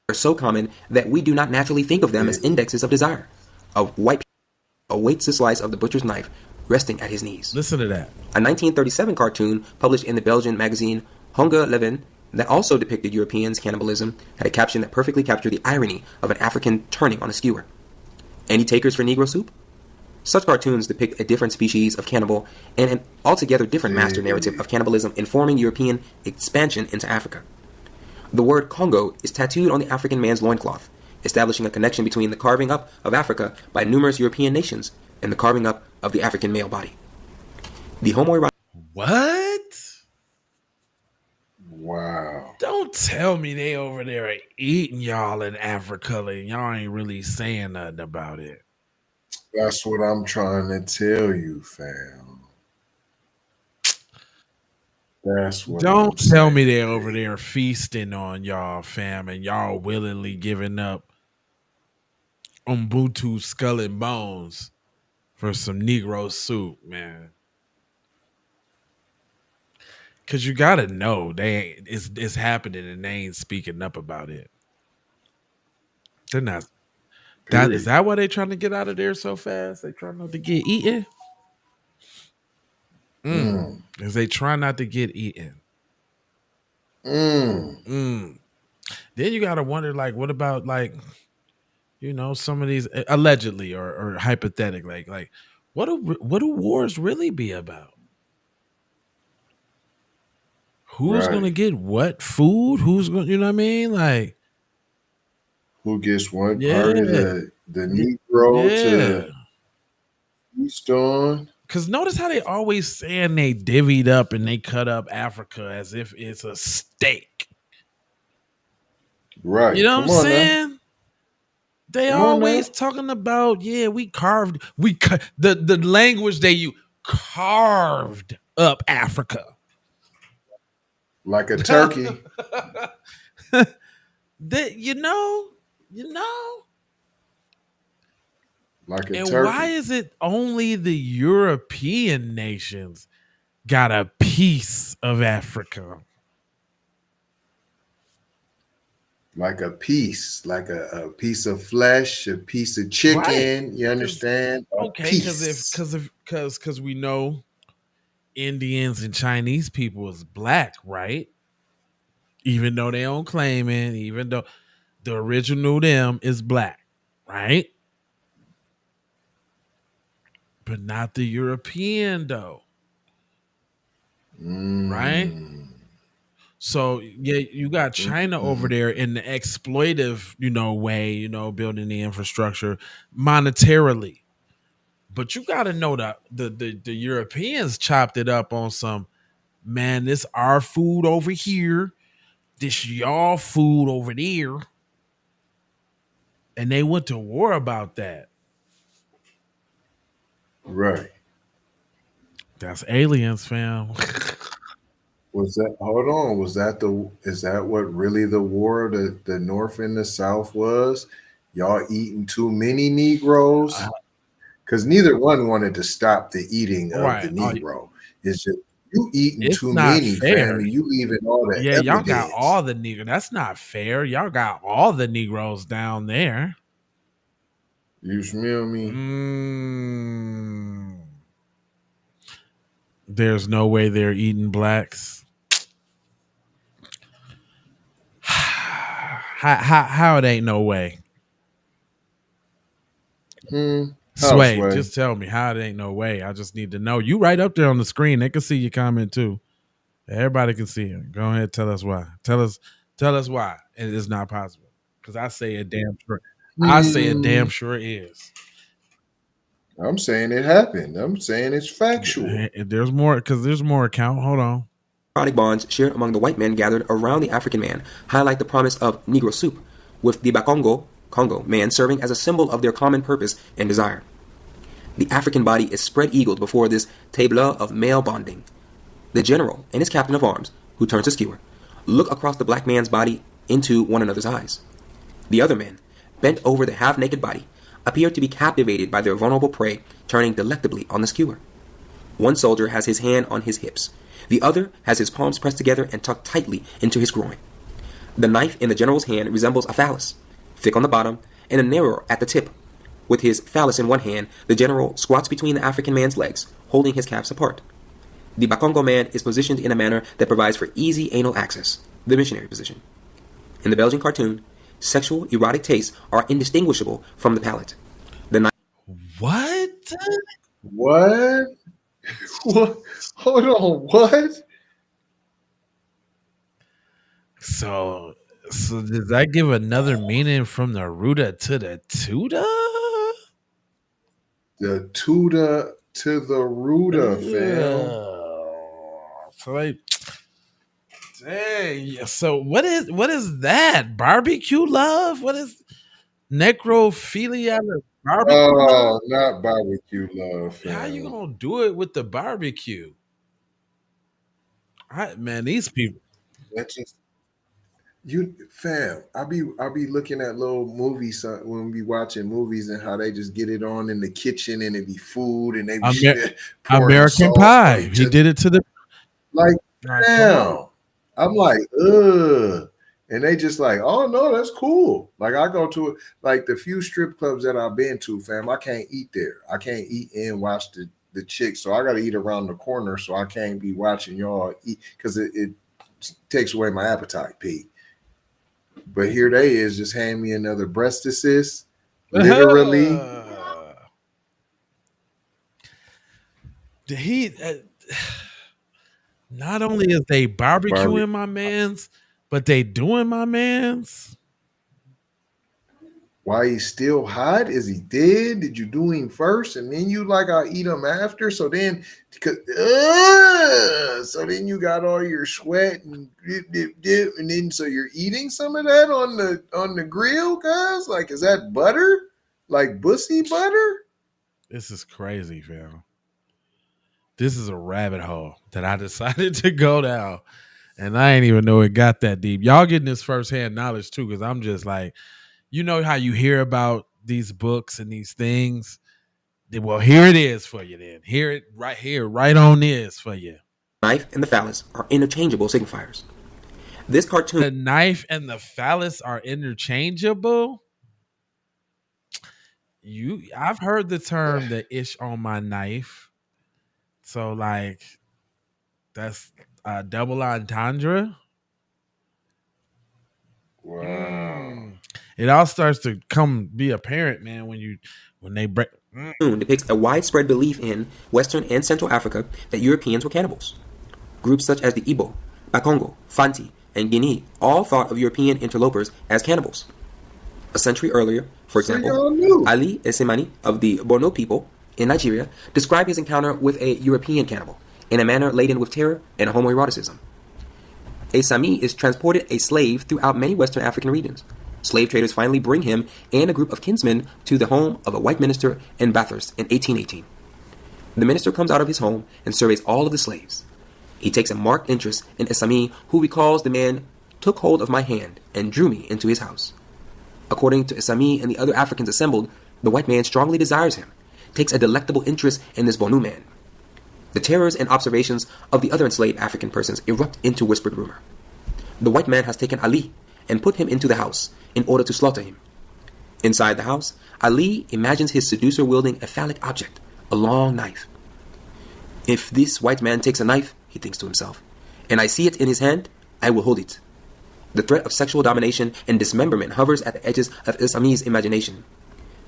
They're so common that we do not naturally think of them as indexes of desire. A white people awaits the slice of the butcher's knife resting at his knees. Listen to that. A 1937 cartoon published in the Belgian magazine Hunger Leven that also depicted Europeans' cannibalism had a caption that perfectly captured the irony of an African turning on a skewer. Any takers for Negro soup? Such cartoons depict a different species of cannibal and an altogether different master narrative of cannibalism informing European expansion into Africa. The word Congo is tattooed on the African man's loincloth, establishing a connection between the carving up of Africa by numerous European nations and the carving up of the African male body. The homoerotic... What? Don't tell me they over there eating y'all in Africa and y'all ain't really saying nothing about it. That's what I'm trying to tell you, fam. That's what Don't I'm tell saying. me they're over there feasting on y'all, fam, and y'all willingly giving up Ubuntu skull and bones for some Negro soup, man. Cause you gotta know it's happening and they ain't speaking up about it. They're not. That is Period. that why they trying to get out of there so fast? They trying not to get eaten. Because they try not to get eaten. Then you gotta wonder, like, what about like, some of these allegedly or hypothetically, like what do wars really be about? Who's gonna Right. get what food? Who's gonna, you know what I mean? Like, Who gets one yeah, part of the Negro yeah. to feast on? Because notice how they always saying they divvied up and they cut up Africa as if it's a steak. You Right. know what I'm Come on now. saying? They Come on now. always talking about, yeah, we the language they use, carved up Africa. Like a turkey. You know, Like a and turkey. why is it only the European nations got a piece of Africa? Like a piece, like a piece of flesh, a piece of chicken. Right. You understand? Okay, because we know Indians and Chinese people is black, right? Even though they don't claim it, even though the original them is black, right? But not the European though. Right? So yeah, you got China over there in the exploitive, way, building the infrastructure monetarily. But you got to know that the Europeans chopped it up on some, man, this our food over here, this y'all food over there. And they went to war about that. Right. That's aliens, fam. Was that, hold on, is that what really the war of the North and the South was? Y'all eating too many Negroes? Because neither one wanted to stop the eating of the Right. Negro. It's just you eating It's too not many, fair. fam, and you leaving all the Yeah, y'all got evidence. all the Negro. That's not fair. Y'all got all the Negroes down there. You smell me? There's no way they're eating blacks. How it ain't no way. Sway, just tell me how it ain't no way. I just need to know. You right up there on the screen. They can see your comment too. Everybody can see it. Go ahead, tell us why. Tell us why it is not possible. Because I say it damn sure. I say it damn sure is. I'm saying it happened. I'm saying it's factual. There's more, because there's more account. Hold on. Erotic bonds shared among the white men gathered around the African man highlight the promise of Negro soup, with the Bakongo, Congo man serving as a symbol of their common purpose and desire. The African body is spread-eagled before this tableau of male bonding. The general and his captain of arms, who turns a skewer, look across the black man's body into one another's eyes. The other men, bent over the half-naked body, appear to be captivated by their vulnerable prey turning delectably on the skewer. One soldier has his hand on his hips. The other has his palms pressed together and tucked tightly into his groin. The knife in the general's hand resembles a phallus, thick on the bottom and narrower at the tip. With his phallus in one hand, the general squats between the African man's legs, holding his calves apart. The Bakongo man is positioned in a manner that provides for easy anal access, the missionary position. In the Belgian cartoon, sexual erotic tastes are indistinguishable from the palate. The knife. What? What? What? Hold on. What? So does that give another meaning from the Ruda to the Tuda? The Tuda to the Ruda, fam. So like, Hey, so what is that? Barbecue love? What is necrophilia? Barbecue love? Oh, not barbecue love, How you fam. gonna do it with the barbecue? Man, these people. That's just you, fam. I be looking at little movies when we be watching movies and how they just get it on in the kitchen and it be food and they be Amer- pouring the American sauce on Pie. each He other. did it to the. Like, Like, come on. damn. I'm like, ugh. And they just like, oh no, that's cool. Like I go to like the few strip clubs that I've been to, fam. I can't eat there. I can't eat and watch the chicks. So I gotta eat around the corner. So I can't be watching y'all eat because it takes away my appetite, Pete. But here they is, just hand me another breast assist, literally. He not only is they barbecuing my man's, but they doing my man's. Why he's still hot? Is he dead? Did you do him first and then you like I eat him after? So then, so then you got all your sweat and dip, and then so you're eating some of that on the grill, guys. Like, is that butter? Like bussy butter? This is crazy, fam. This is a rabbit hole that I decided to go down, and I ain't even know it got that deep. Y'all getting this firsthand knowledge too, because I'm just like, you know how you hear about these books and these things. Well, here it is for you. Then hear it right here, right on this for you. Knife and the phallus are interchangeable signifiers. This cartoon. The knife and the phallus are interchangeable. I've heard the term "the ish on my knife," so like that's a double entendre. Wow. It all starts to be apparent, man, when they break. Depicts a widespread belief in Western and Central Africa that Europeans were cannibals. Groups such as the Igbo, Bakongo, Fanti, and Guinea all thought of European interlopers as cannibals. A century earlier, for example, Ali Esemani of the Borno people in Nigeria described his encounter with a European cannibal in a manner laden with terror and homoeroticism. A Sami is transported a slave throughout many Western African regions. Slave traders finally bring him and a group of kinsmen to the home of a white minister in Bathurst in 1818. The minister comes out of his home and surveys all of the slaves. He takes a marked interest in Esami, who recalls the man took hold of my hand and drew me into his house. According to Esami and the other Africans assembled, the white man strongly desires him, takes a delectable interest in this Bonu man. The terrors and observations of the other enslaved African persons erupt into whispered rumor. The white man has taken Ali and put him into the house in order to slaughter him. Inside the house, Ali imagines his seducer wielding a phallic object, a long knife. If this white man takes a knife, he thinks to himself, and I see it in his hand, I will hold it. The threat of sexual domination and dismemberment hovers at the edges of Isami's imagination.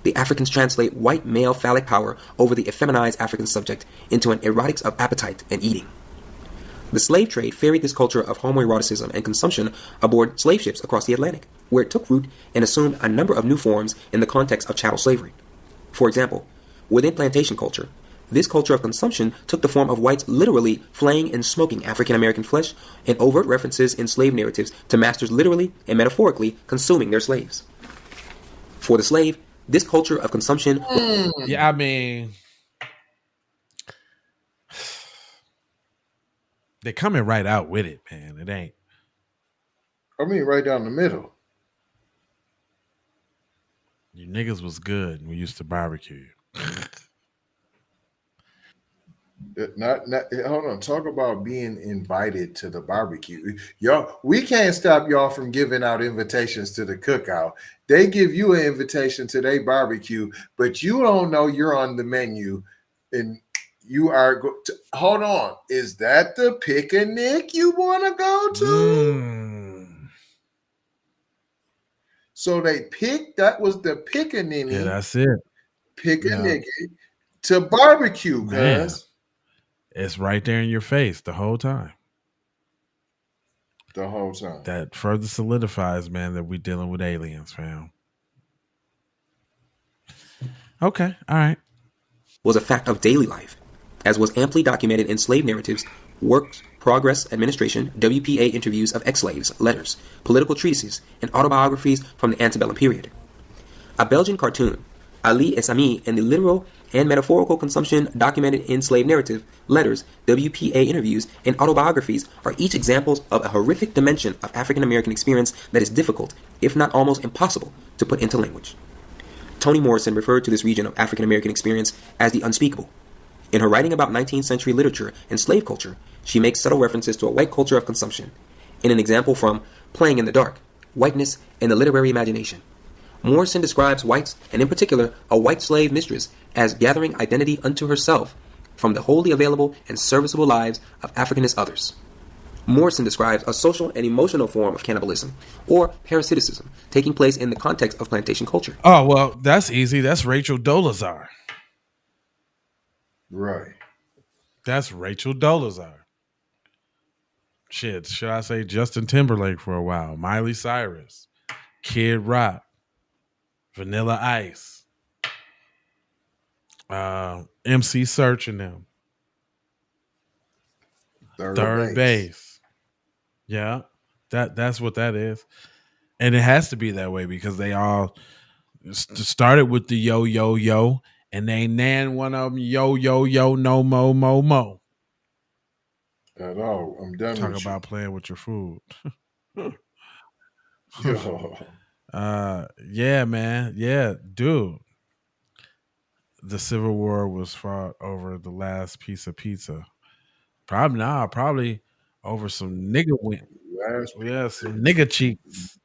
The Africans translate white male phallic power over the effeminized African subject into an erotics of appetite and eating. The slave trade ferried this culture of homoeroticism and consumption aboard slave ships across the Atlantic, where it took root and assumed a number of new forms in the context of chattel slavery. For example, within plantation culture, this culture of consumption took the form of whites literally flaying and smoking African American flesh, and overt references in slave narratives to masters literally and metaphorically consuming their slaves. For the slave, this culture of consumption. Yeah, I mean, they're coming right out with it, man. It ain't. I mean, right down the middle. You niggas was good. We used to barbecue. Not hold on. Talk about being invited to the barbecue. Y'all, we can't stop y'all from giving out invitations to the cookout. They give you an invitation to their barbecue, but you don't know you're on the menu, and you are hold on. Is that the picnic you want to go to? So they picked. That was the picnic. Yeah, that's it. Picnic to barbecue, guys. It's right there in your face the whole time. The whole time. That further solidifies, man, that we're dealing with aliens, fam. Okay, all right. Was a fact of daily life. as was amply documented in slave narratives, works, progress administration, WPA interviews of ex-slaves, letters, political treatises, and autobiographies from the antebellum period. A Belgian cartoon, Ali Esami, and the literal and metaphorical consumption documented in slave narrative, letters, WPA interviews, and autobiographies are each examples of a horrific dimension of African American experience that is difficult, if not almost impossible, to put into language. Toni Morrison referred to this region of African American experience as the unspeakable. In her writing about 19th century literature and slave culture, she makes subtle references to a white culture of consumption. In an example from Playing in the Dark, Whiteness and the Literary Imagination, Morrison describes whites, and in particular a white slave mistress, as gathering identity unto herself from the wholly available and serviceable lives of Africanist others. Morrison describes a social and emotional form of cannibalism, or parasiticism, taking place in the context of plantation culture. Oh, well, that's easy. That's Rachel Dolezal. Right. That's Rachel Dolezal. Shit, should I say Justin Timberlake for a while? Miley Cyrus, Kid Rock, Vanilla Ice, MC Search and them. Third base. Yeah, that's what that is. And it has to be that way because they all started with the yo, yo, yo, and they nan one of them yo, yo, yo, no mo, mo, mo. At all. I'm done Talk with about playing with your food. Yo. Yeah, man. Yeah, dude. The Civil War was fought over the last piece of pizza. Probably over some nigga wing. Yeah, some nigga cheeks.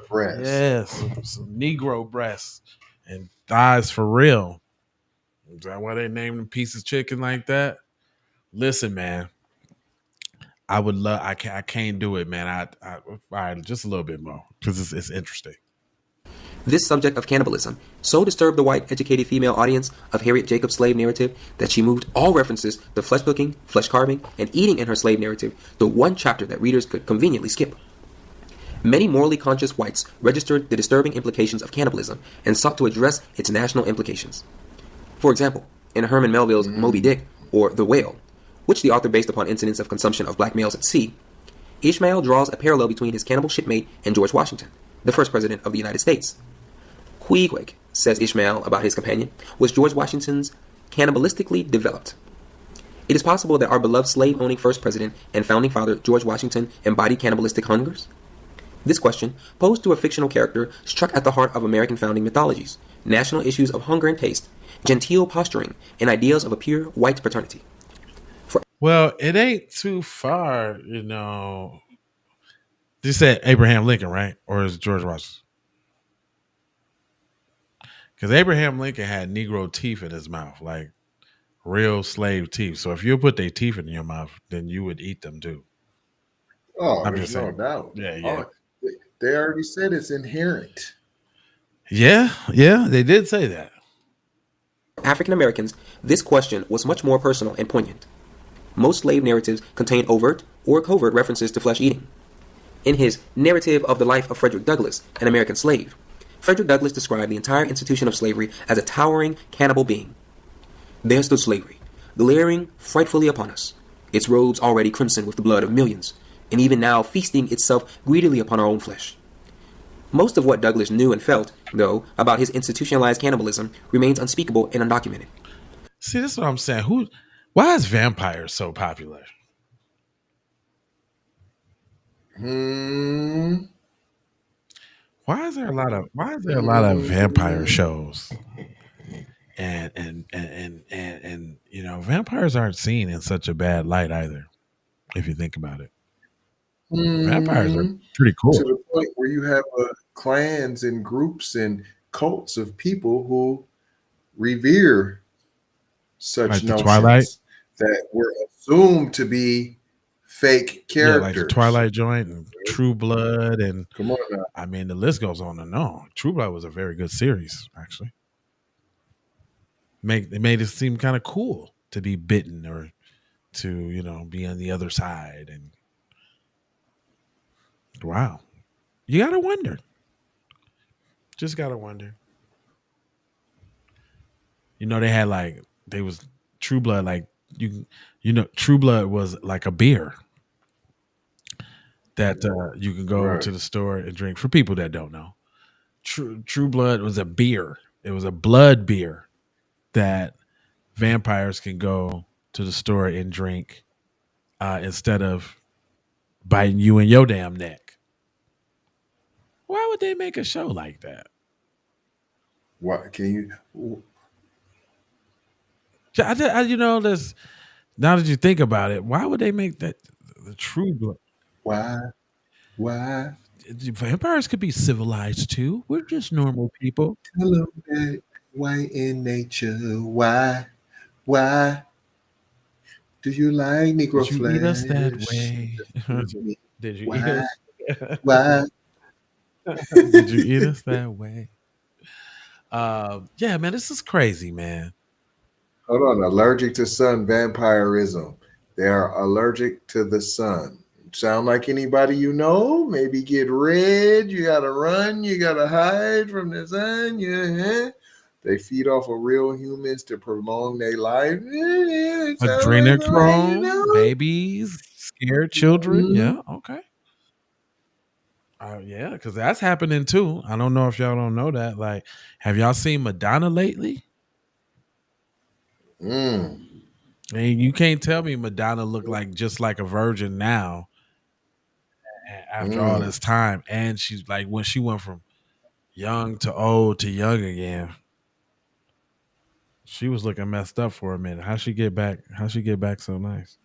Breast. Yeah, some Negro breasts and thighs for real. Is that why they named them pieces chicken like that? Listen, man. I would love. I can't do it, man. All right, just a little bit more because it's interesting. This subject of cannibalism so disturbed the white, educated female audience of Harriet Jacobs' slave narrative that she moved all references to flesh cooking, flesh carving, and eating in her slave narrative to one chapter that readers could conveniently skip. Many morally conscious whites registered the disturbing implications of cannibalism and sought to address its national implications. For example, in Herman Melville's Moby Dick, or The Whale, which the author based upon incidents of consumption of black males at sea, Ishmael draws a parallel between his cannibal shipmate and George Washington, the first president of the United States. Queequeg, says Ishmael about his companion, was George Washington's cannibalistically developed. It is possible that our beloved slave-owning first president and founding father, George Washington, embodied cannibalistic hungers. This question, posed to a fictional character, struck at the heart of American founding mythologies, national issues of hunger and taste, genteel posturing, and ideals of a pure white fraternity. Well, it ain't too far, you know. You said Abraham Lincoln, right? Or is it George Washington? Because Abraham Lincoln had Negro teeth in his mouth, like real slave teeth. So if you put their teeth in your mouth, then you would eat them too. Oh, there's no doubt. Yeah. Oh, they already said it's inherent. Yeah, they did say that. For African Americans, this question was much more personal and poignant. Most slave narratives contain overt or covert references to flesh eating. In his Narrative of the Life of Frederick Douglass, an American Slave, Frederick Douglass described the entire institution of slavery as a towering cannibal being. There stood slavery, glaring frightfully upon us, its robes already crimson with the blood of millions, and even now feasting itself greedily upon our own flesh. Most of what Douglass knew and felt, though, about his institutionalized cannibalism remains unspeakable and undocumented. See, that's what I'm saying. Why is vampires so popular? Why is there a lot of vampire shows? And you know, vampires aren't seen in such a bad light either, if you think about it. Vampires are pretty cool. To the point where you have clans and groups and cults of people who revere such like notions Twilight that were assumed to be fake characters. Yeah, like the Twilight joint and True Blood, and come on now. I mean, the list goes on and on. True Blood was a very good series, actually. It made it seem kind of cool to be bitten or to, you know, be on the other side. And wow, you gotta wonder. Just gotta wonder. You know, they was True Blood, like True Blood was like a beer that you can go Right. to the store and drink. For people that don't know, True Blood was a beer. It was a blood beer that vampires can go to the store and drink instead of biting you in your damn neck. Why would they make a show like that? What can you? There's now that you think about it, why would they make that the True Blood? Why? Why? Vampires could be civilized too. We're just normal people. Tell them that white in nature. Why? Why do you like Negro Did you flesh? eat us that way? Did you eat Why? us? Why? Did you eat us that way? Yeah, man, this is crazy, man. Hold on. Allergic to sun vampirism. They are allergic to the sun. Sound like anybody you know? Maybe get red. You gotta run. You gotta hide from the sun. Yeah. They feed off of real humans to prolong their life. Adrenochrome, babies, scared children. Mhm. Yeah, okay. Yeah, because that's happening too. I don't know if y'all don't know that. Like, have y'all seen Madonna lately? Mm. And you can't tell me Madonna looked like just like a virgin now after all this time. And she's like when she went from young to old to young again, she was looking messed up for a minute. How'd she get back? How'd she get back so nice?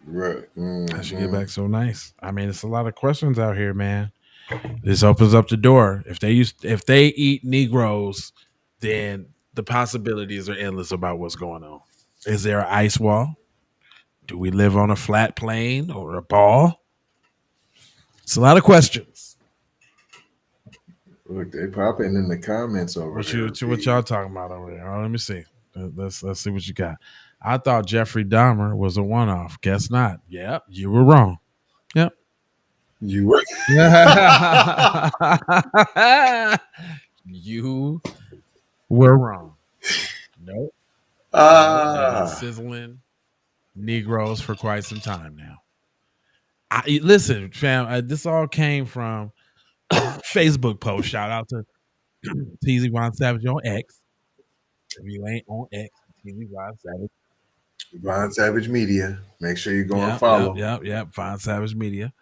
Right. How'd she get back so nice? I mean, it's a lot of questions out here, man. This opens up the door. If they eat Negroes, then the possibilities are endless about what's going on. Is there an ice wall? Do we live on a flat plane or a ball? It's a lot of questions. Look, they popping in the comments over there. What y'all talking about over there? Let me see. Let's see what you got. I thought Jeffrey Dahmer was a one-off. Guess not. Yep, you were wrong. Yep. You were. You were wrong. Nope. They've been sizzling Negroes for quite some time now. Listen, fam, this all came from Facebook post. Shout out to TZ Von Savage on X. If you ain't on X, TZ Von Savage. Von Savage Media. Make sure you go and follow. Yep. Von Savage Media.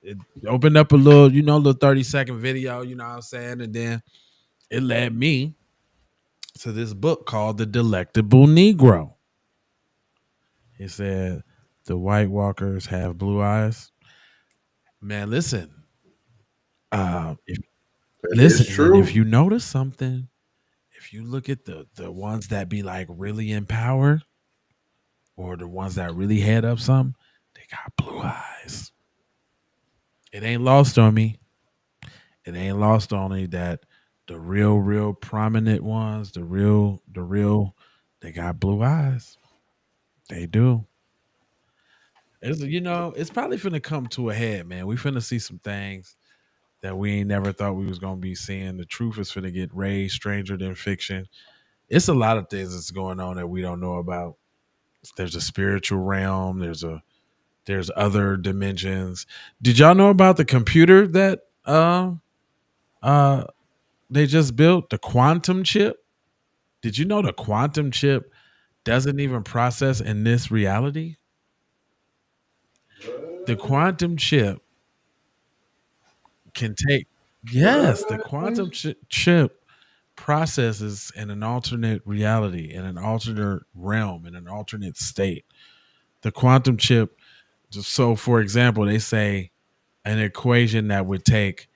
It opened up a little 30-second video, you know what I'm saying? And then it led me to this book called The Delectable Negro. He said, the White Walkers have blue eyes. Man, listen. If you notice something, if you look at the ones that be like really in power or the ones that really head up something, they got blue eyes. It ain't lost on me. It ain't lost on me that the real prominent ones, the real, they got blue eyes. They do. It's probably finna come to a head, man. We finna see some things that we ain't never thought we was gonna be seeing. The truth is finna get raised stranger than fiction. It's a lot of things that's going on that we don't know about. There's a spiritual realm. There's other dimensions. Did y'all know about the computer that they just built, the quantum chip? Did you know the quantum chip doesn't even process in this reality? The quantum chip can take, yes, the quantum chip processes in an alternate reality, in an alternate realm, in an alternate state. The quantum chip, so for example, they say an equation that would take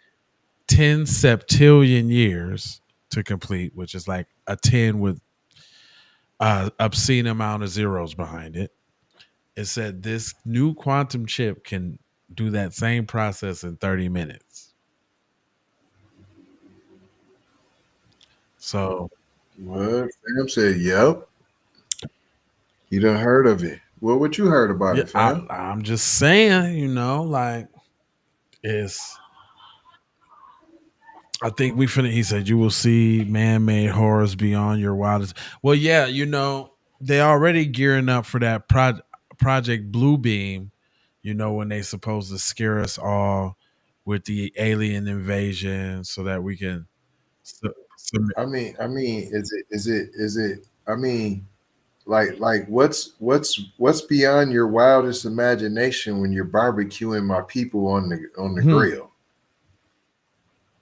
10 septillion years to complete, which is like a 10 with obscene amount of zeros behind it. It said this new quantum chip can do that same process in 30 minutes. So what? Fam said, yep. You done heard of it. Well, what you heard about it, fam? I'm just saying, like it's I think we finna. He said, "You will see man-made horrors beyond your wildest." Well, yeah, they already gearing up for that Project Bluebeam. When they supposed to scare us all with the alien invasion, so that we can. Is it? I mean, like what's beyond your wildest imagination when you're barbecuing my people on the grill?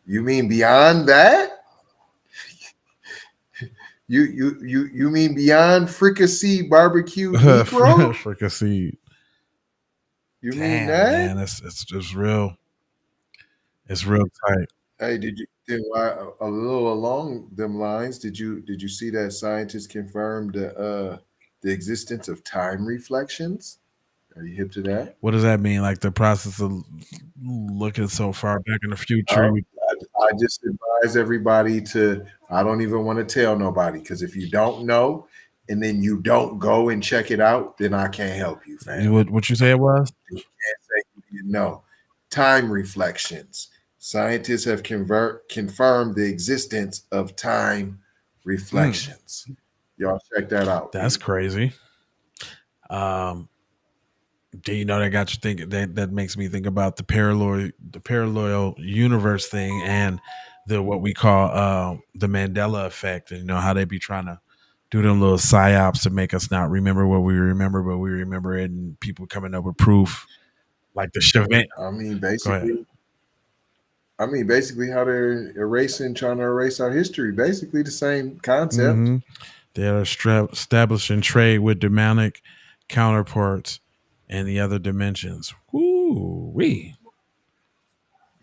You mean beyond that? You mean beyond fricassee barbecue Negro? Fricassee. You mean Damn, that? man, it's just real. It's real tight. Hey, did you a little along them lines? Did you see that scientists confirmed the existence of time reflections? Are you hip to that? What does that mean? Like the process of looking so far back in the future? Oh, I just advise everybody to. I don't even want to tell nobody because if you don't know and then you don't go and check it out, then I can't help you, fam. What you say it was? You can't say you know. Time reflections. Scientists have confirmed the existence of time reflections. Y'all check that out. That's crazy. Do you know that got you thinking? That makes me think about the parallel universe thing and the what we call the Mandela effect. And how they be trying to do them little psyops to make us not remember what we remember, but we remember it, and people coming up with proof, like the Chevette. I mean, basically, how they're trying to erase our history. Basically, the same concept. Mm-hmm. They're establishing trade with demonic counterparts and the other dimensions. Woo-wee.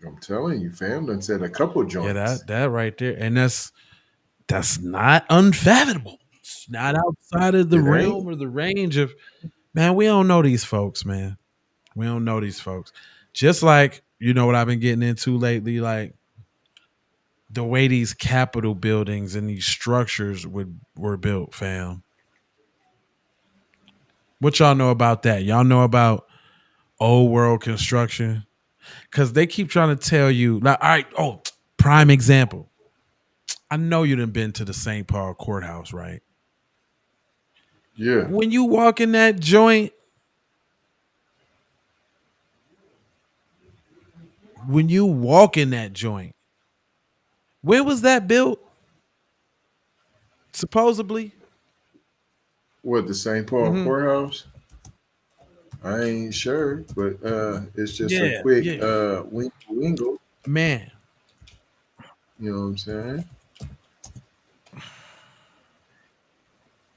I'm telling you, fam, done said a couple joints. Yeah, that right there, and that's not unfathomable. It's not outside of the realm or the range of, man. We don't know these folks, man. We don't know these folks. Just like what I've been getting into lately, like the way these Capitol buildings and these structures were built, fam. What y'all know about that? Y'all know about old world construction? Because they keep trying to tell you, like, all right, prime example. I know you done been to the St. Paul courthouse, right? Yeah. When you walk in that joint, when was that built? Supposedly. What, the St. Paul courthouse? I ain't sure, but it's just a quick wingle. Man. You know what I'm saying?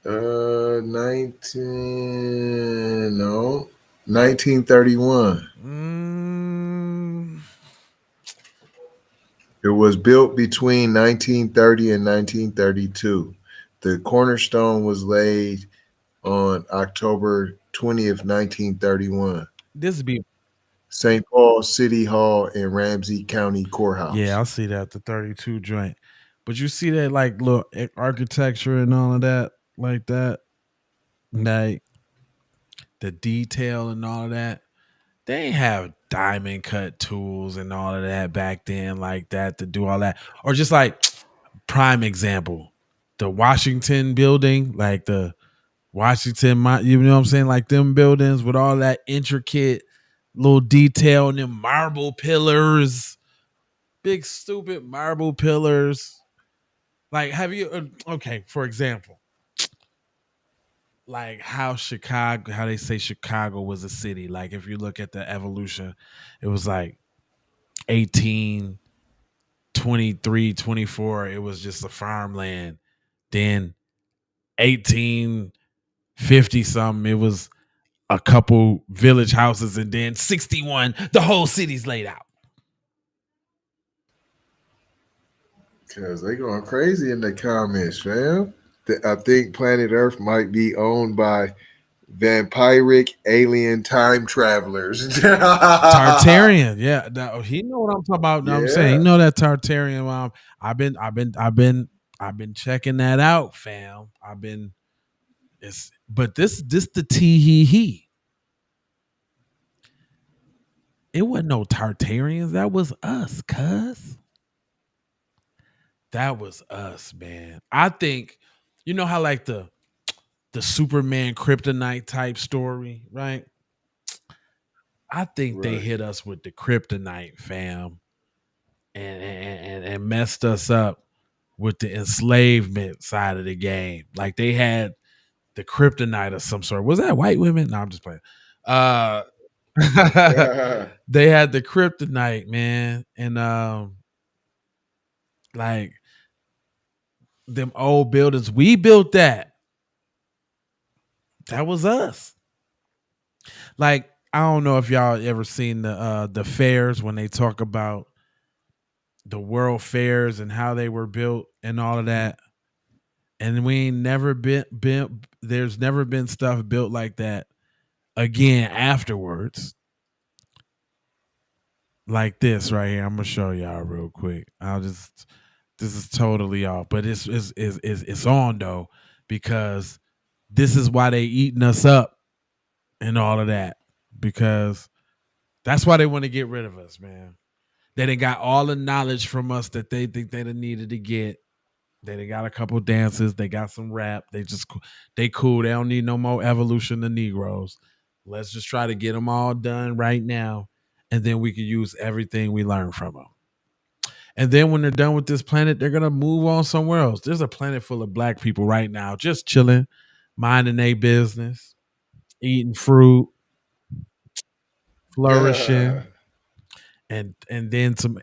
1931. It was built between 1930 and 1932. The cornerstone was laid on October 20th, 1931. This be St. Paul City Hall and Ramsey County Courthouse. Yeah, I see that, the 32 joint. But you see that like little architecture and all of that, like that, like the detail and all of that. They ain't have diamond cut tools and all of that back then like that to do all that. Or just like prime example, the Washington building, like the Washington, you know what I'm saying? Like them buildings with all that intricate little detail and them marble pillars, big stupid marble pillars. Like, have you, okay, for example, like how they say Chicago was a city. Like if you look at the evolution, it was like 18, 23, 24, it was just a farmland. Then 1850 something, it was a couple village houses, and then 61, the whole city's laid out. Because they going crazy in the comments, fam. I think planet Earth might be owned by vampiric alien time travelers. Tartarian, yeah. He know what I'm talking about. Yeah. I'm saying, that Tartarian. I've been checking that out, fam. But this the he. It wasn't no Tartarians. That was us, cuz. That was us, man. I think you know how like the Superman kryptonite type story, right? I think they Right. hit us with the kryptonite, fam, and messed us up with the enslavement side of the game. Like they had the kryptonite of some sort. Was that white women? No, I'm just playing. Uh they had the kryptonite, man, and like them old buildings, we built that. That was us. Like I don't know if y'all ever seen the fairs when they talk about the world fairs and how they were built and all of that. And we ain't never been there's never been stuff built like that again afterwards. Like this right here. I'm gonna show y'all real quick. This is totally off, but it's on though because this is why they eating us up and all of that because that's why they want to get rid of us, man. They done got all the knowledge from us that they think they done needed to get. They done got a couple dances. They got some rap. They cool. They don't need no more evolution of Negroes. Let's just try to get them all done right now, and then we can use everything we learn from them. And then when they're done with this planet, they're gonna move on somewhere else. There's a planet full of black people right now, just chilling, minding their business, eating fruit, flourishing, and then some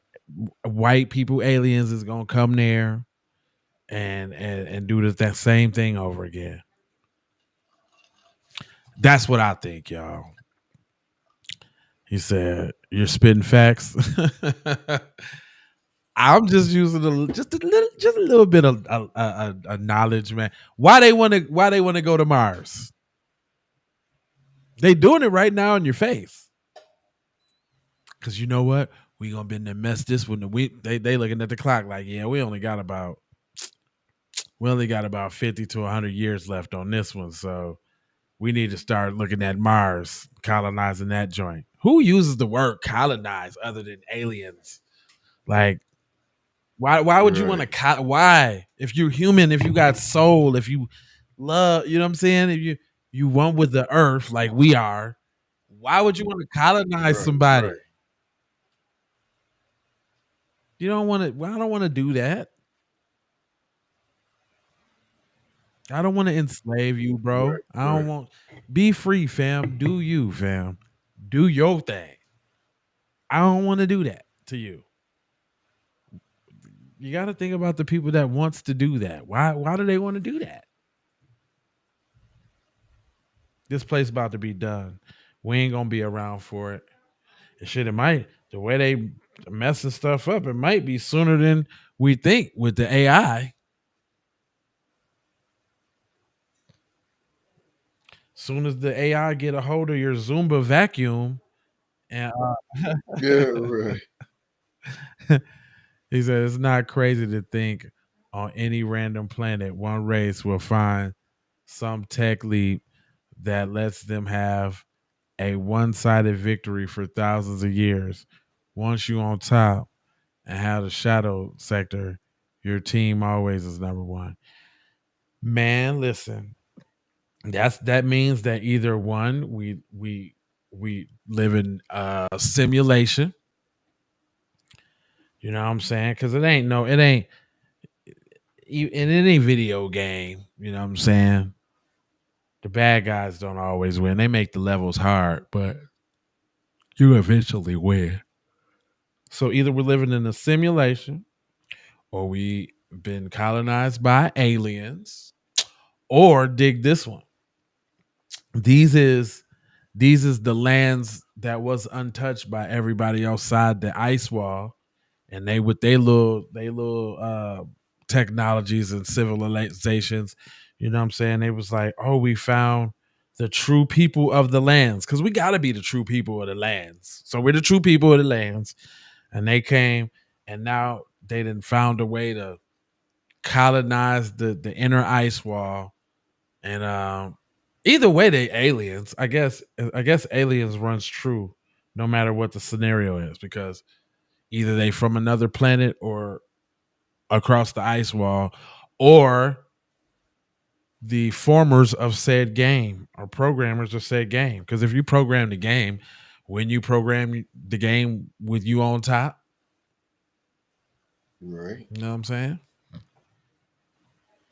white people, aliens, is gonna come there and do that same thing over again. That's what I think, y'all. He said, "You're spitting facts." I'm just using just a little bit of knowledge, man. Why they want to go to Mars? They doing it right now in your face. Cause you know what? We gonna be in the mess this when they looking at the clock like, yeah, we only got about 50 to 100 years left on this one, so we need to start looking at Mars, colonizing that joint. Who uses the word colonize other than aliens? Like, why would you want to why? If you're human, if you got soul, if you love, you know what I'm saying? If you one with the earth like we are, why would you want to colonize somebody? Right. You don't want to. Well, I don't want to do that. I don't want to enslave you, bro. I don't want. Be free, fam. Do you, fam? Do your thing. I don't want to do that to you. You got to think about the people that wants to do that. Why do they want to do that? This place about to be done. We ain't gonna be around for it. And shit, it might the way they messing stuff up. It might be sooner than we think with the AI. Soon as the AI get a hold of your Zumba vacuum, and Yeah, right. he said it's not crazy to think on any random planet one race will find some tech leap that lets them have a one-sided victory for thousands of years. Once you on top and have the shadow sector, your team always is number one. Man, listen, that means that either one, we live in a simulation. You know what I'm saying? Because it ain't in any video game. You know what I'm saying? The bad guys don't always win. They make the levels hard, but you eventually win. So either we're living in a simulation or we been colonized by aliens, or dig this one. These is the lands that was untouched by everybody outside the ice wall, and they with they little technologies and civilizations, you know what I'm saying? They was like, oh, we found the true people of the lands, because we got to be the true people of the lands. So we're the true people of the lands, and they came, and now they done found a way to colonize the inner ice wall, and either way they aliens. I guess aliens runs true no matter what the scenario is, because either they from another planet or across the ice wall, or the formers of said game or programmers of said game. Because if you program the game, when you program the game with you on top, Right. you know what I'm saying?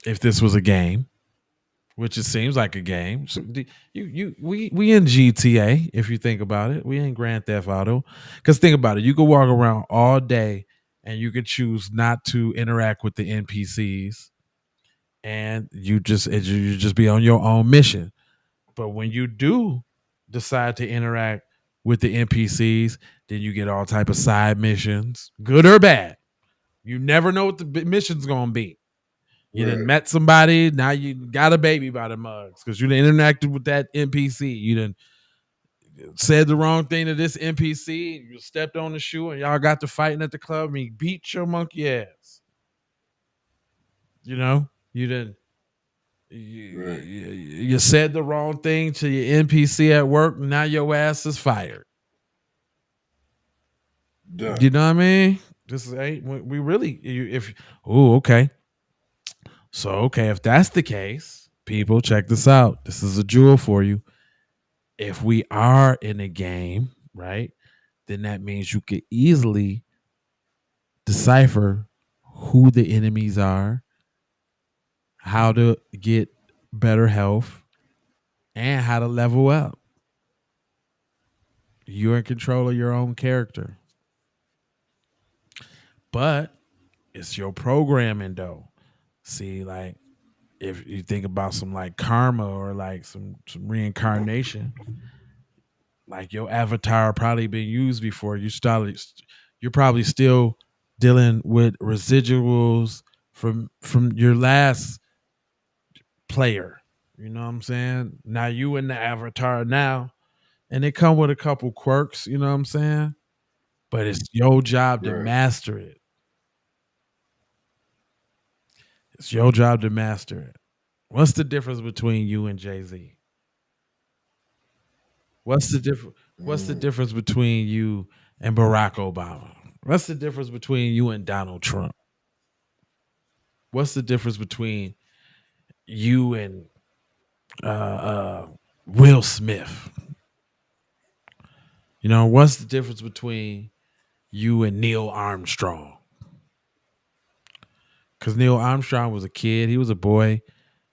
If this was a game, which it seems like a game, so we in GTA. If you think about it, we in Grand Theft Auto. Because think about it, you could walk around all day and you could choose not to interact with the NPCs, and you just be on your own mission. But when you do decide to interact with the NPCs, then you get all type of side missions, good or bad. You never know what the mission's gonna be. You done met somebody, now you got a baby by the mugs because you done interacted with that NPC. You done said the wrong thing to this NPC, you stepped on the shoe, and y'all got to fighting at the club, and he beat your monkey ass. You know, you done you said the wrong thing to your NPC at work, now your ass is fired. Done. You know what I mean? This is we really if okay. So okay, if that's the case, people, check this out. This is a jewel for you. If we are in a game, right, then that means you could easily decipher who the enemies are, how to get better health, and how to level up. You're in control of your own character. But it's your programming though. See, like if you think about some like karma or like some reincarnation, like your avatar probably been used before. You're probably still dealing with residuals from your last player. You know what I'm saying? Now you in the avatar now, and it come with a couple quirks. You know what I'm saying? But it's your job to master it. It's your job to master it. What's the difference between you and Jay-Z? What's the difference between you and Barack Obama? What's the difference between you and Donald Trump? What's the difference between you and Will Smith? You know, what's the difference between you and Neil Armstrong? Because Neil Armstrong was a kid, he was a boy,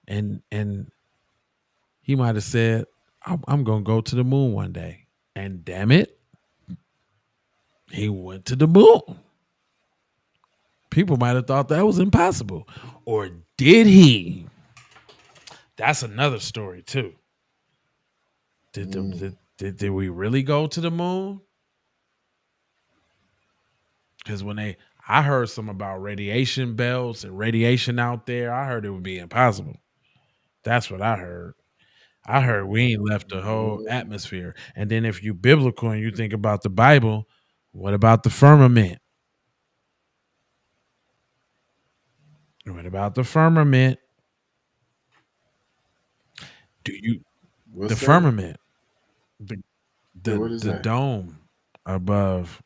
and he might have said, I'm going to go to the moon one day. And damn it, he went to the moon. People might have thought that was impossible. Or did he? That's another story too. Did we really go to the moon? Because I heard some about radiation belts and radiation out there. I heard it would be impossible. That's what I heard. I heard we ain't left the whole atmosphere. And then if you biblical and you think about the Bible, what about the firmament? What about the firmament? What's that? Firmament? What is the that? dome above.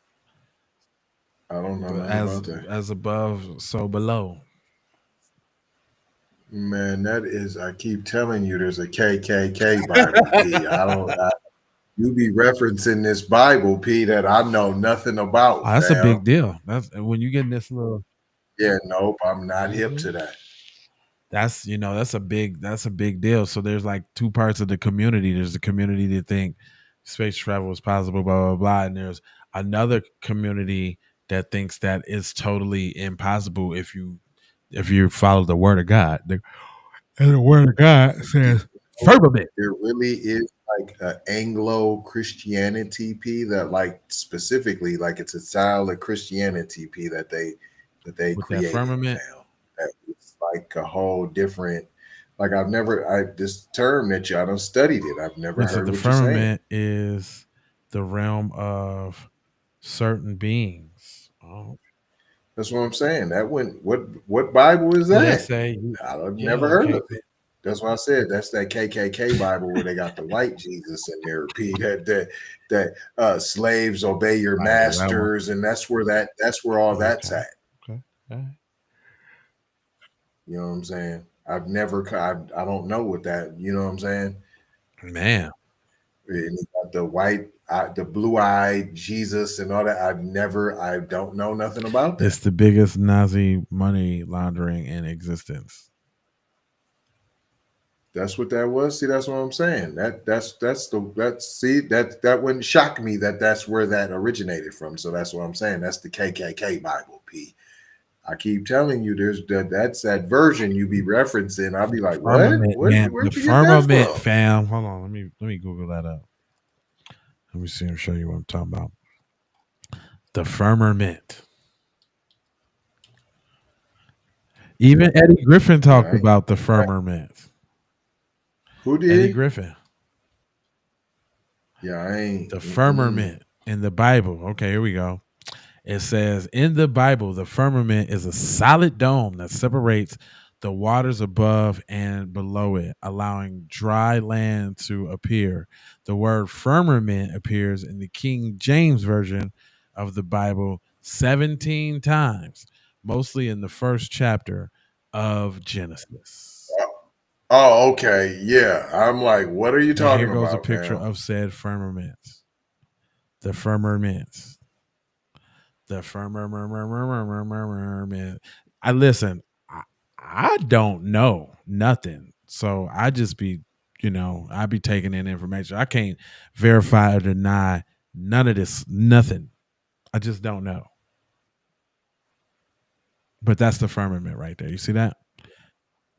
I don't know as about that. As above, so below. Man, that is, I keep telling you, there's a KKK Bible, P. You be referencing this Bible, P, that I know nothing about. Oh, that's a big deal. That's when you get in this little. Yeah, nope, I'm not hip to that. That's that's a big deal. So there's like two parts of the community. There's the community that think space travel is possible, blah blah blah, and there's another community that thinks that it's totally impossible if you follow the word of God. And the word of God says firmament. There really is like an Anglo Christianity, P, that like specifically like it's a style of Christianity, P, that they with created. That firmament. That it's like a whole different. Like this term that I don't studied it. I've never heard the what you're saying. firmament is the realm of certain beings. Oh. That's what I'm saying. That what Bible is that? I've never heard of it. That's why I said that's that KKK Bible where they got the white Jesus in there. P, that slaves obey your masters, and that's where all that's at. Okay. You know what I'm saying? I've never, I don't know what that, you know what I'm saying? Man, And he got the white, the blue-eyed Jesus and all that. I don't know nothing about it's that. the biggest Nazi money laundering in existence. That's what that was. See, that's what I'm saying. That wouldn't shock me that that's where that originated from. So that's what I'm saying. That's the KKK Bible, P. I keep telling you, that's that version you be referencing. I'll be like, what? Firmament, man. The Where'd you get that firmament, from? fam. Hold on, let me Google that up. Let me see and show you what I'm talking about. The firmament. Even Eddie Griffin Yeah, talked about the firmament. who Eddie did? Griffin. Yeah, I ain't. The firmament in the Bible. Okay, here we go. It says in the Bible, the firmament is a solid dome that separates the waters above and below it, allowing dry land to appear. The word firmament appears in the King James Version of the Bible 17 times, mostly in the first chapter of Genesis. Oh, okay. Yeah. I'm like, what are you And here talking goes a about, picture fam? of said firmament. The firmament. The firmament. I listen. I don't know nothing, so I just be, I be taking in information. I can't verify or deny none of this. Nothing. I just don't know. But that's the firmament right there. You see that?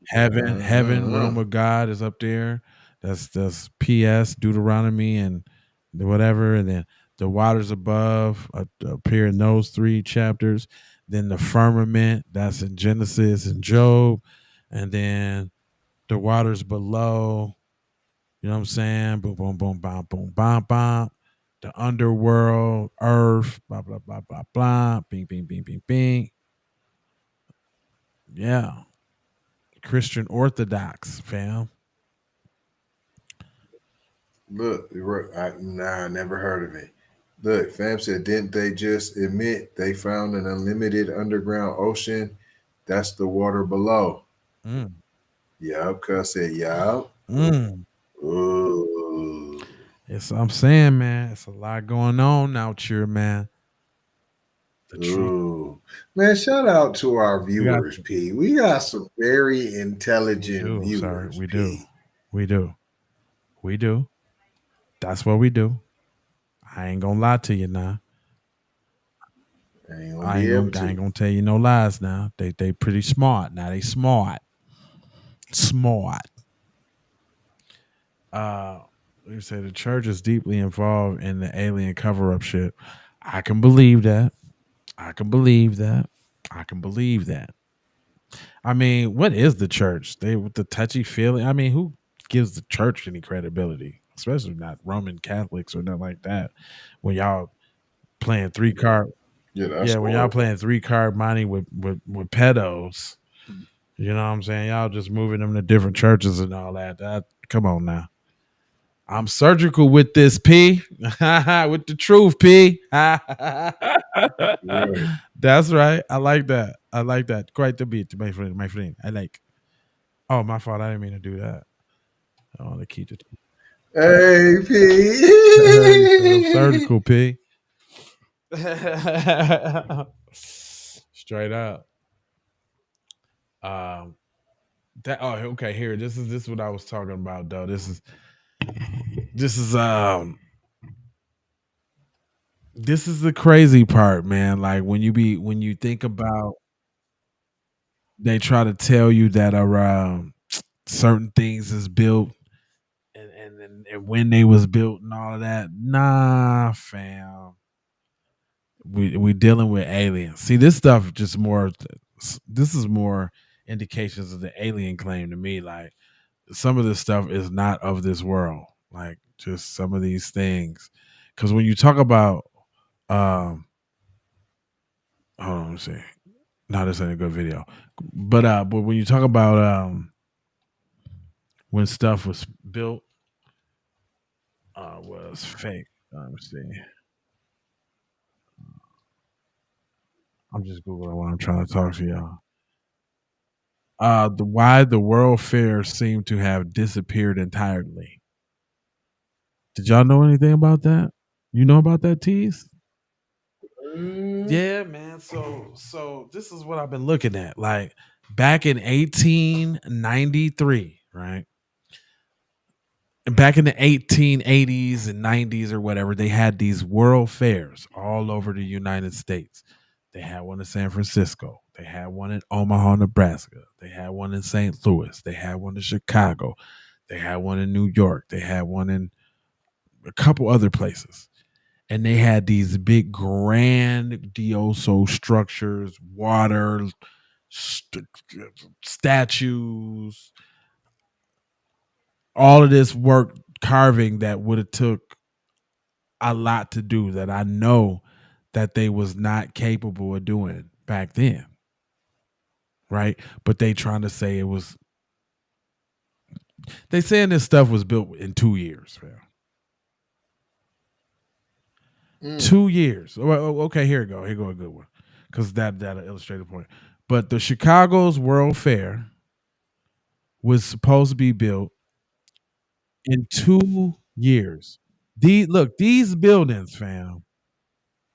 Heaven, Uh-huh. realm of God is up there. That's P.S. Deuteronomy and whatever, and then the waters above appear in those three chapters. Then the firmament, that's in Genesis and Job, and then the waters below. You know what I'm saying? Boom, boom, boom, bam, boom, bam, bam. The underworld, earth, blah, blah, blah, blah, blah. Bing, bing, bing, bing, bing. Yeah. Christian Orthodox, fam. Look, I never heard of it. Look, fam said, didn't they just admit they found an unlimited underground ocean? That's the water below. Mm, Yup, cuz said, yup. mm. Ooh. Yes, I'm saying, man, it's a lot going on out here, man. The tree. Ooh. Man, shout out to our We got viewers, P. We got some very we intelligent do, sir. viewers, We do. P. We do. We do. That's what we do. I ain't gonna lie to you now. I ain't gonna I be ain't able gonna I ain't to. gonna tell you no lies now. They pretty smart. Now they smart. Smart. Uh you say the church is deeply involved in the alien cover up shit. I can believe that. I can believe that. I can believe that. I mean, what is the church? They with the touchy feeling. I mean, who gives the church any credibility? Especially not Roman Catholics or nothing like that. When y'all playing three card, Yeah, that's yeah, when y'all horrible. playing three card money with pedos, you know what I'm saying? Y'all just moving them to different churches and all that. Come on now. I'm surgical with this P, with the truth P. Right. That's right. I like that. I like that. Quite the beat, my friend. My friend. I like. Oh, my fault. I didn't mean to do that. I want to keep it. Hey, He said I'm P. surgical P. Straight up. Um. That. Oh, okay. Here. This is what I was talking about though. This is the crazy part, man. Like when you think about they try to tell you that around certain things is built and when they was built and all of that. Nah, fam. We dealing with aliens. See, this stuff just more. This is more indications of the alien claim to me. Like some of this stuff is not of this world. Like just some of these things, because when you talk about, hold on, let's see. No, this ain't a good video. But when you talk about when stuff was built, was fake. Let me see. I'm just googling while I'm trying to talk to y'all. why the World Fair seemed to have disappeared entirely. Did y'all know anything about that? You know about that, Tease? Yeah, man. So this is what I've been looking at. Like back in 1893, right? And back in the 1880s and 90s or whatever, they had these world fairs all over the United States. They had one in San Francisco. They had one in Omaha, Nebraska. They had one in St. Louis. They had one in Chicago. They had one in New York. They had one in a couple other places. And they had these big grandioso structures, water, statues, all of this work carving that would have took a lot to do that I know that they was not capable of doing back then. Right? But they trying to say it was, they saying this stuff was built in 2 years, man. 2 years. Okay, here we go. Here go a good one. Because that illustrated the point. But the Chicago's World Fair was supposed to be built in 2 years. These buildings, fam.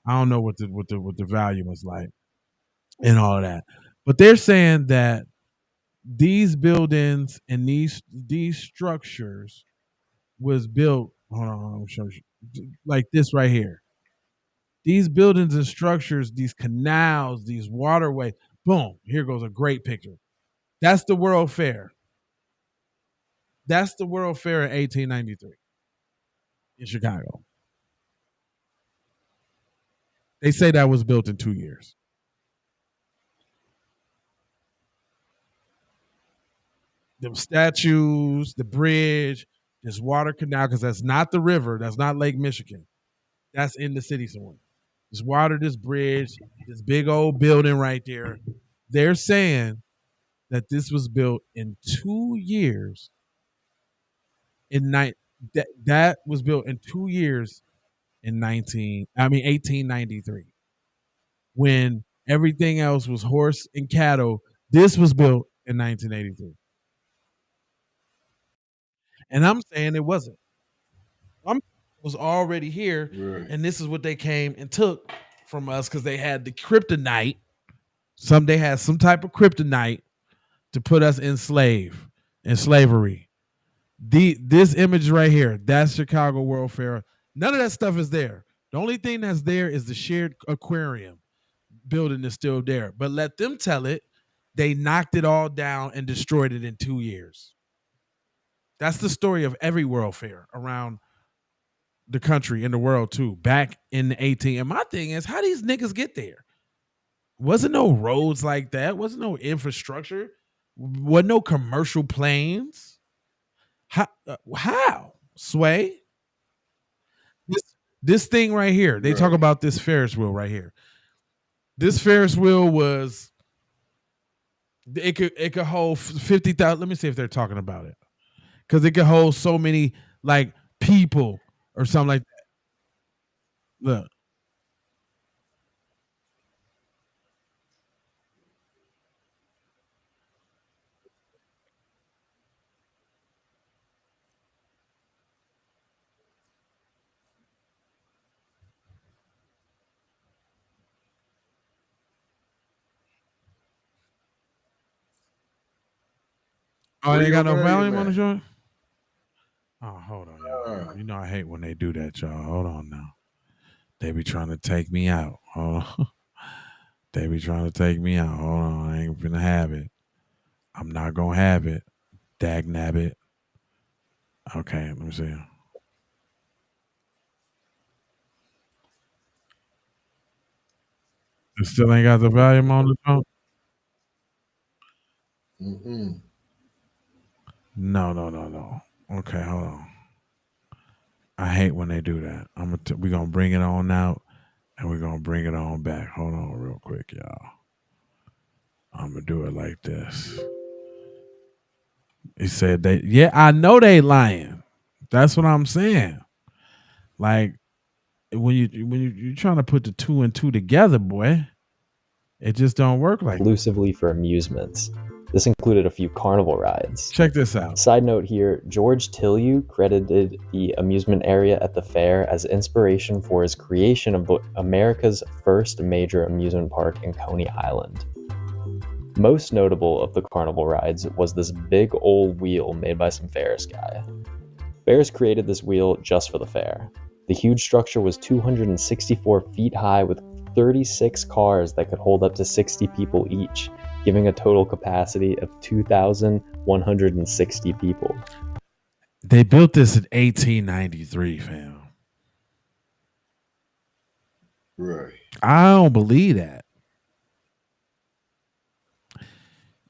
I don't know what the value was like and all of that. But they're saying that these buildings and these structures was built, hold on, I'm sure, like this right here. These buildings and structures, these canals, these waterways, boom, here goes a great picture. That's the World Fair. That's the World Fair in 1893 in Chicago. They say that was built in 2 years. The statues, the bridge, this water canal, because that's not the river, that's not Lake Michigan. That's in the city somewhere. This water, this bridge, this big old building right there. They're saying that this was built in 2 years. That was built in 2 years in 1893. When everything else was horse and cattle, this was built in 1983. And I'm saying it wasn't. It was already here, and this is what they came and took from us because they had the kryptonite. They had some type of kryptonite to put us in slavery. This image right here, that's Chicago World Fair. None of that stuff is there. The only thing that's there is the shared aquarium building is still there. But let them tell it, they knocked it all down and destroyed it in 2 years. That's the story of every World Fair around the country and the world too, back in the 18. And my thing is, how these niggas get there? Wasn't no roads like that. Wasn't no infrastructure. Wasn't no commercial planes. How? Sway? This thing right here. They talk about this Ferris wheel right here. This Ferris wheel was, it could hold 50,000. Let me see if they're talking about it. Because it could hold so many like people or something like that. Look. Oh, they got no volume on the joint? Oh, hold on, y'all. You know I hate when they do that, y'all. Hold on now. They be trying to take me out. Hold on. They be trying to take me out. Hold on. I ain't gonna have it. I'm not gonna have it. Dag nabbit. Okay, let me see. You still ain't got the volume on the phone? No. Okay, hold on. I hate when they do that. We're gonna bring it on out and we're gonna bring it on back. Hold on real quick, y'all. I'm gonna do it like this. He said I know they lying. That's what I'm saying. Like when you're trying to put the 2 and 2 together, boy, it just don't work like exclusively for amusements. This included a few carnival rides. Check this out. Side note here, George Tilliou credited the amusement area at the fair as inspiration for his creation of America's first major amusement park in Coney Island. Most notable of the carnival rides was this big old wheel made by some Ferris guy. Ferris created this wheel just for the fair. The huge structure was 264 feet high with 36 cars that could hold up to 60 people each, giving a total capacity of 2,160 people. They built this in 1893, fam. Right. I don't believe that.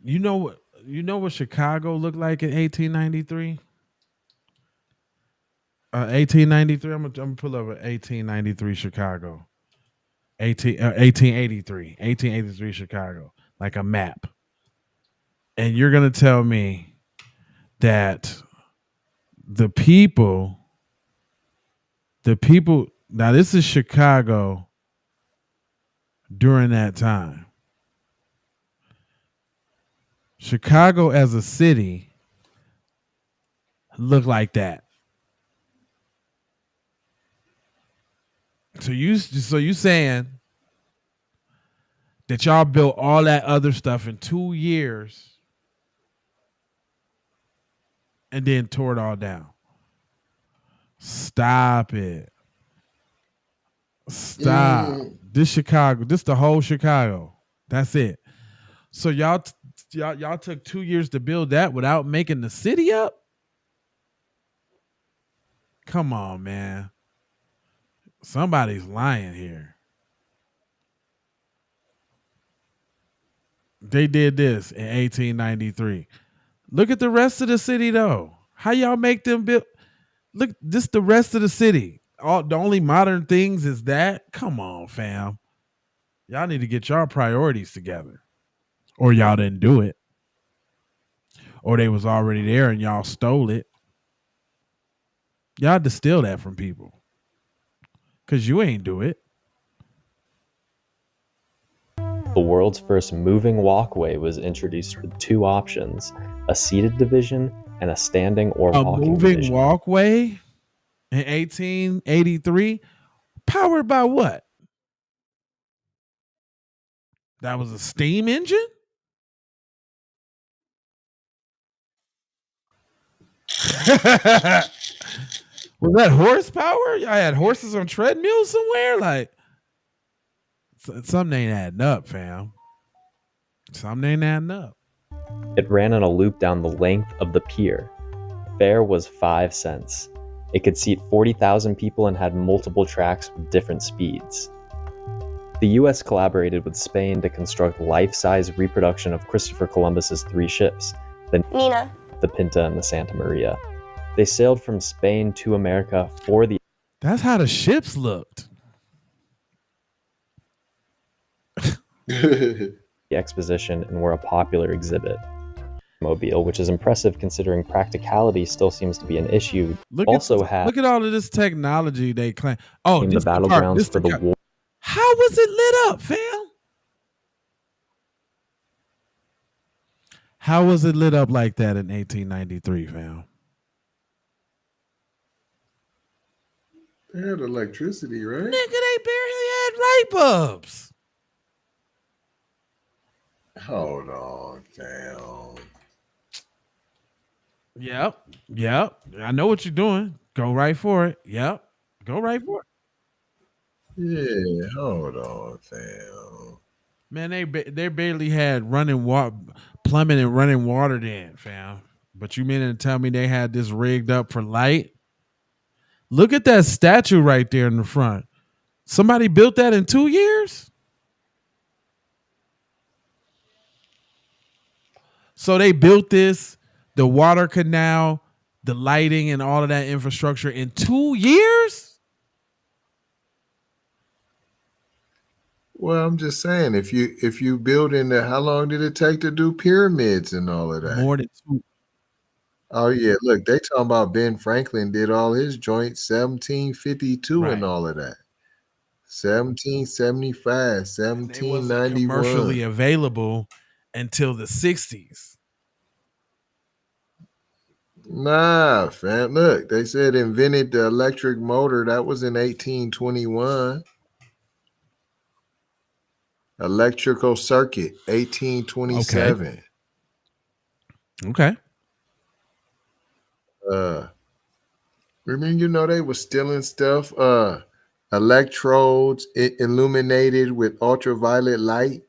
You know what Chicago looked like in 1893? 1893. I'm gonna pull up 1893 Chicago. 1883 Chicago, like a map. And you're gonna tell me that the people. Now this is Chicago during that time. Chicago as a city looked like that. So you saying that y'all built all that other stuff in 2 years and then tore it all down? Stop it. Stop. This the whole Chicago. That's it. So y'all took 2 years to build that without making the city up? Come on, man. Somebody's lying here. They did this in 1893. Look at the rest of the city, though. How y'all make them build? Look, this the rest of the city. The only modern things is that? Come on, fam. Y'all need to get y'all priorities together. Or y'all didn't do it. Or they was already there and y'all stole it. Y'all had to steal that from people. Because you ain't do it. The world's first moving walkway was introduced with 2 options, a seated division and a standing or walking moving division. Walkway in 1883? Powered by what? That was a steam engine? Was that horsepower? Y'all had horses on treadmills somewhere? Like, something ain't adding up, fam. Something ain't adding up. It ran in a loop down the length of the pier. Fare was 5 cents. It could seat 40,000 people and had multiple tracks with different speeds. The US collaborated with Spain to construct life-size reproduction of Christopher Columbus's 3 ships, the Nina, the Pinta, and the Santa Maria. They sailed from Spain to America for the... That's how the ships looked. the exposition and were a popular exhibit. Mobile, which is impressive considering practicality still seems to be an issue. Look at all of this technology they claim. Oh, the battlegrounds for the war. How was it lit up, fam? How was it lit up like that in 1893, fam? They had electricity, right? Nigga, they barely had light bulbs. Hold on, damn. Yep. I know what you're doing. Go right for it. Yep. Go right for it. Yeah, hold on, fam. Man, they barely had running water, plumbing and running water then, fam. But you mean to tell me they had this rigged up for light? Look at that statue right there in the front. Somebody built that in 2 years? So they built this, the water canal, the lighting, and all of that infrastructure in 2 years? Well, I'm just saying, if you build in there, how long did it take to do pyramids and all of that? More than 2. Oh yeah, look, they talking about Ben Franklin did all his joints 1752 and all of that. 1775, 1791. Commercially available until the 60s. Nah, fam. Look, they said invented the electric motor. That was in 1821. Electrical circuit, 1827. Okay. Remember, they were stealing stuff. Electrodes illuminated with ultraviolet light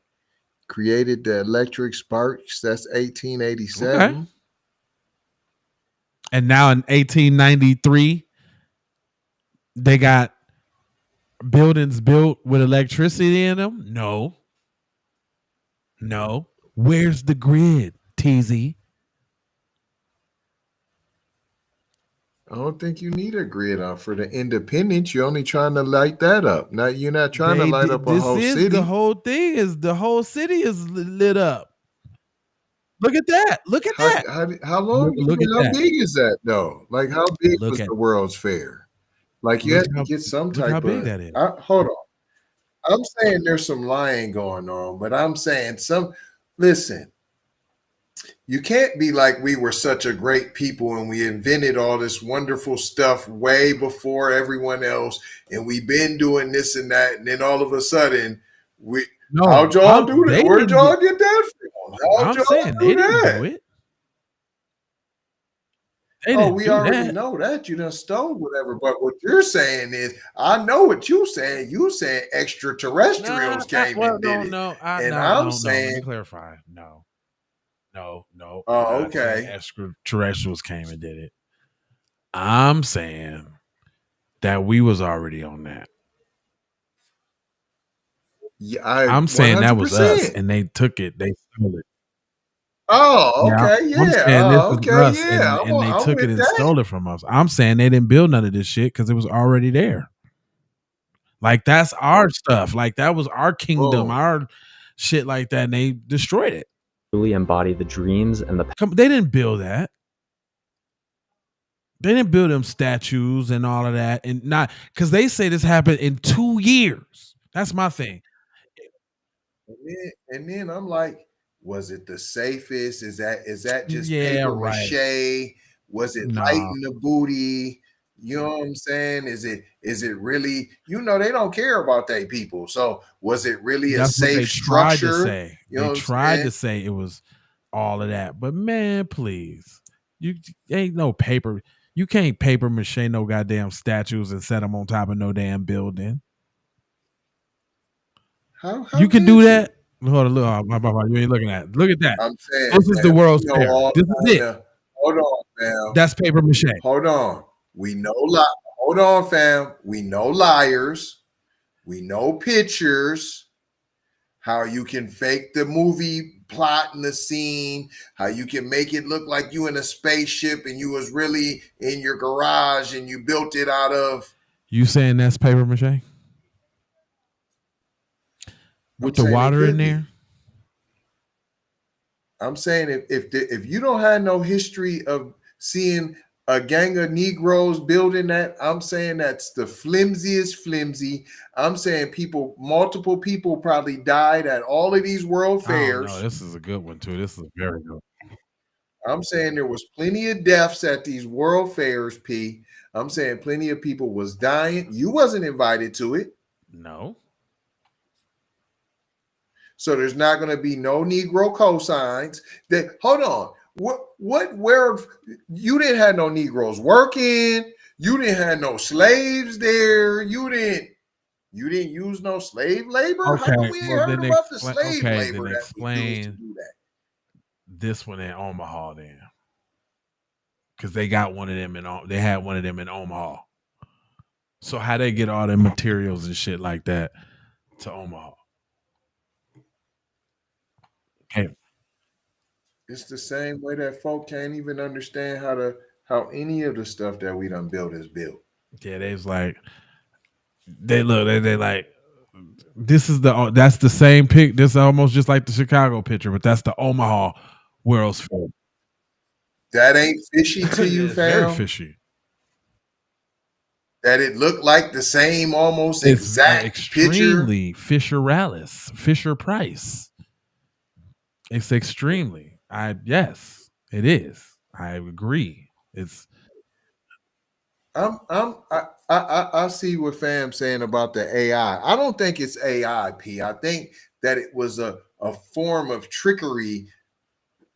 created the electric sparks. That's 1887. Okay. And now in 1893, they got buildings built with electricity in them? No. Where's the grid, TZ? I don't think you need a grid for the independence. You're only trying to light that up. You're not trying to light up a whole city. The whole thing is the whole city is lit up. Look at that. How long? How big is that though? Like how big was the World's Fair? Like you have to get some type how of. Big that is. Hold on. I'm saying there's some lying going on, but I'm saying listen, you can't be like we were such a great people and we invented all this wonderful stuff way before everyone else and we've been doing this and that, and then all of a sudden how'd y'all do that? Where'd y'all get that from? I'm saying they didn't do it. We already know that. You done stole whatever. But what you're saying is, I know what you're saying. You saying extraterrestrials came and did it. I'm saying, let me clarify. No. Oh, okay. Extraterrestrials came and did it. I'm saying that we was already on that. Yeah, I'm saying 100%. That was us, and they took it. They stole it. Oh, okay, yeah. I'm saying this was us, and they took it and stole it from us. I'm saying they didn't build none of this shit because it was already there. Like that's our stuff. Like that was our kingdom, our shit like that, and they destroyed it. Really embody the dreams and they didn't build that. They didn't build them statues and all of that, and not because they say this happened in 2 years. That's my thing. And then I'm like, was it the safest? Is that just paper mache? Was it lighting the booty? You know what I'm saying? Is it really? They don't care about they people. So was it really a safe structure? They tried to say it was all of that, but man, please, you ain't no paper. You can't paper mache no goddamn statues and set them on top of no damn building. How you can do that? Hold on, look, you ain't looking at it. Look at that. I'm saying this is the World's Fair. This is it. Hold on, fam. That's paper mache. Hold on. We know hold on, fam. We know liars. We know pictures. How you can fake the movie plot in the scene. How you can make it look like you in a spaceship and you was really in your garage and you built it out of. You saying that's paper mache? With the water in there? I'm saying if you don't have no history of seeing a gang of Negroes building that, I'm saying that's the flimsiest flimsy. I'm saying multiple people probably died at all of these world fairs. No, this is a good one too. This is very good. I'm saying there was plenty of deaths at these world fairs, P. I'm saying plenty of people was dying. You wasn't invited to it. No. So there's not going to be no Negro cosigns. Hold on. Where you didn't have no Negroes working. You didn't have no slaves there. You didn't use no slave labor. Okay. How come we ain't heard about the slave labor then that we used to do that? This one in Omaha then. Because they got one of them they had one of them in Omaha. So how they get all their materials and shit like that to Omaha? Okay. It's the same way that folk can't even understand how any of the stuff that we done built is built. Yeah, they like that's the same pic. This is almost just like the Chicago picture, but that's the Omaha World's Fair. That ain't fishy to you, fam? Very fishy. That it looked like the same almost exact extremely picture. Fisher Price. It's extremely. Yes, it is. I agree. It's I see what Fam's saying about the AI. I don't think it's AI, P. I think that it was a form of trickery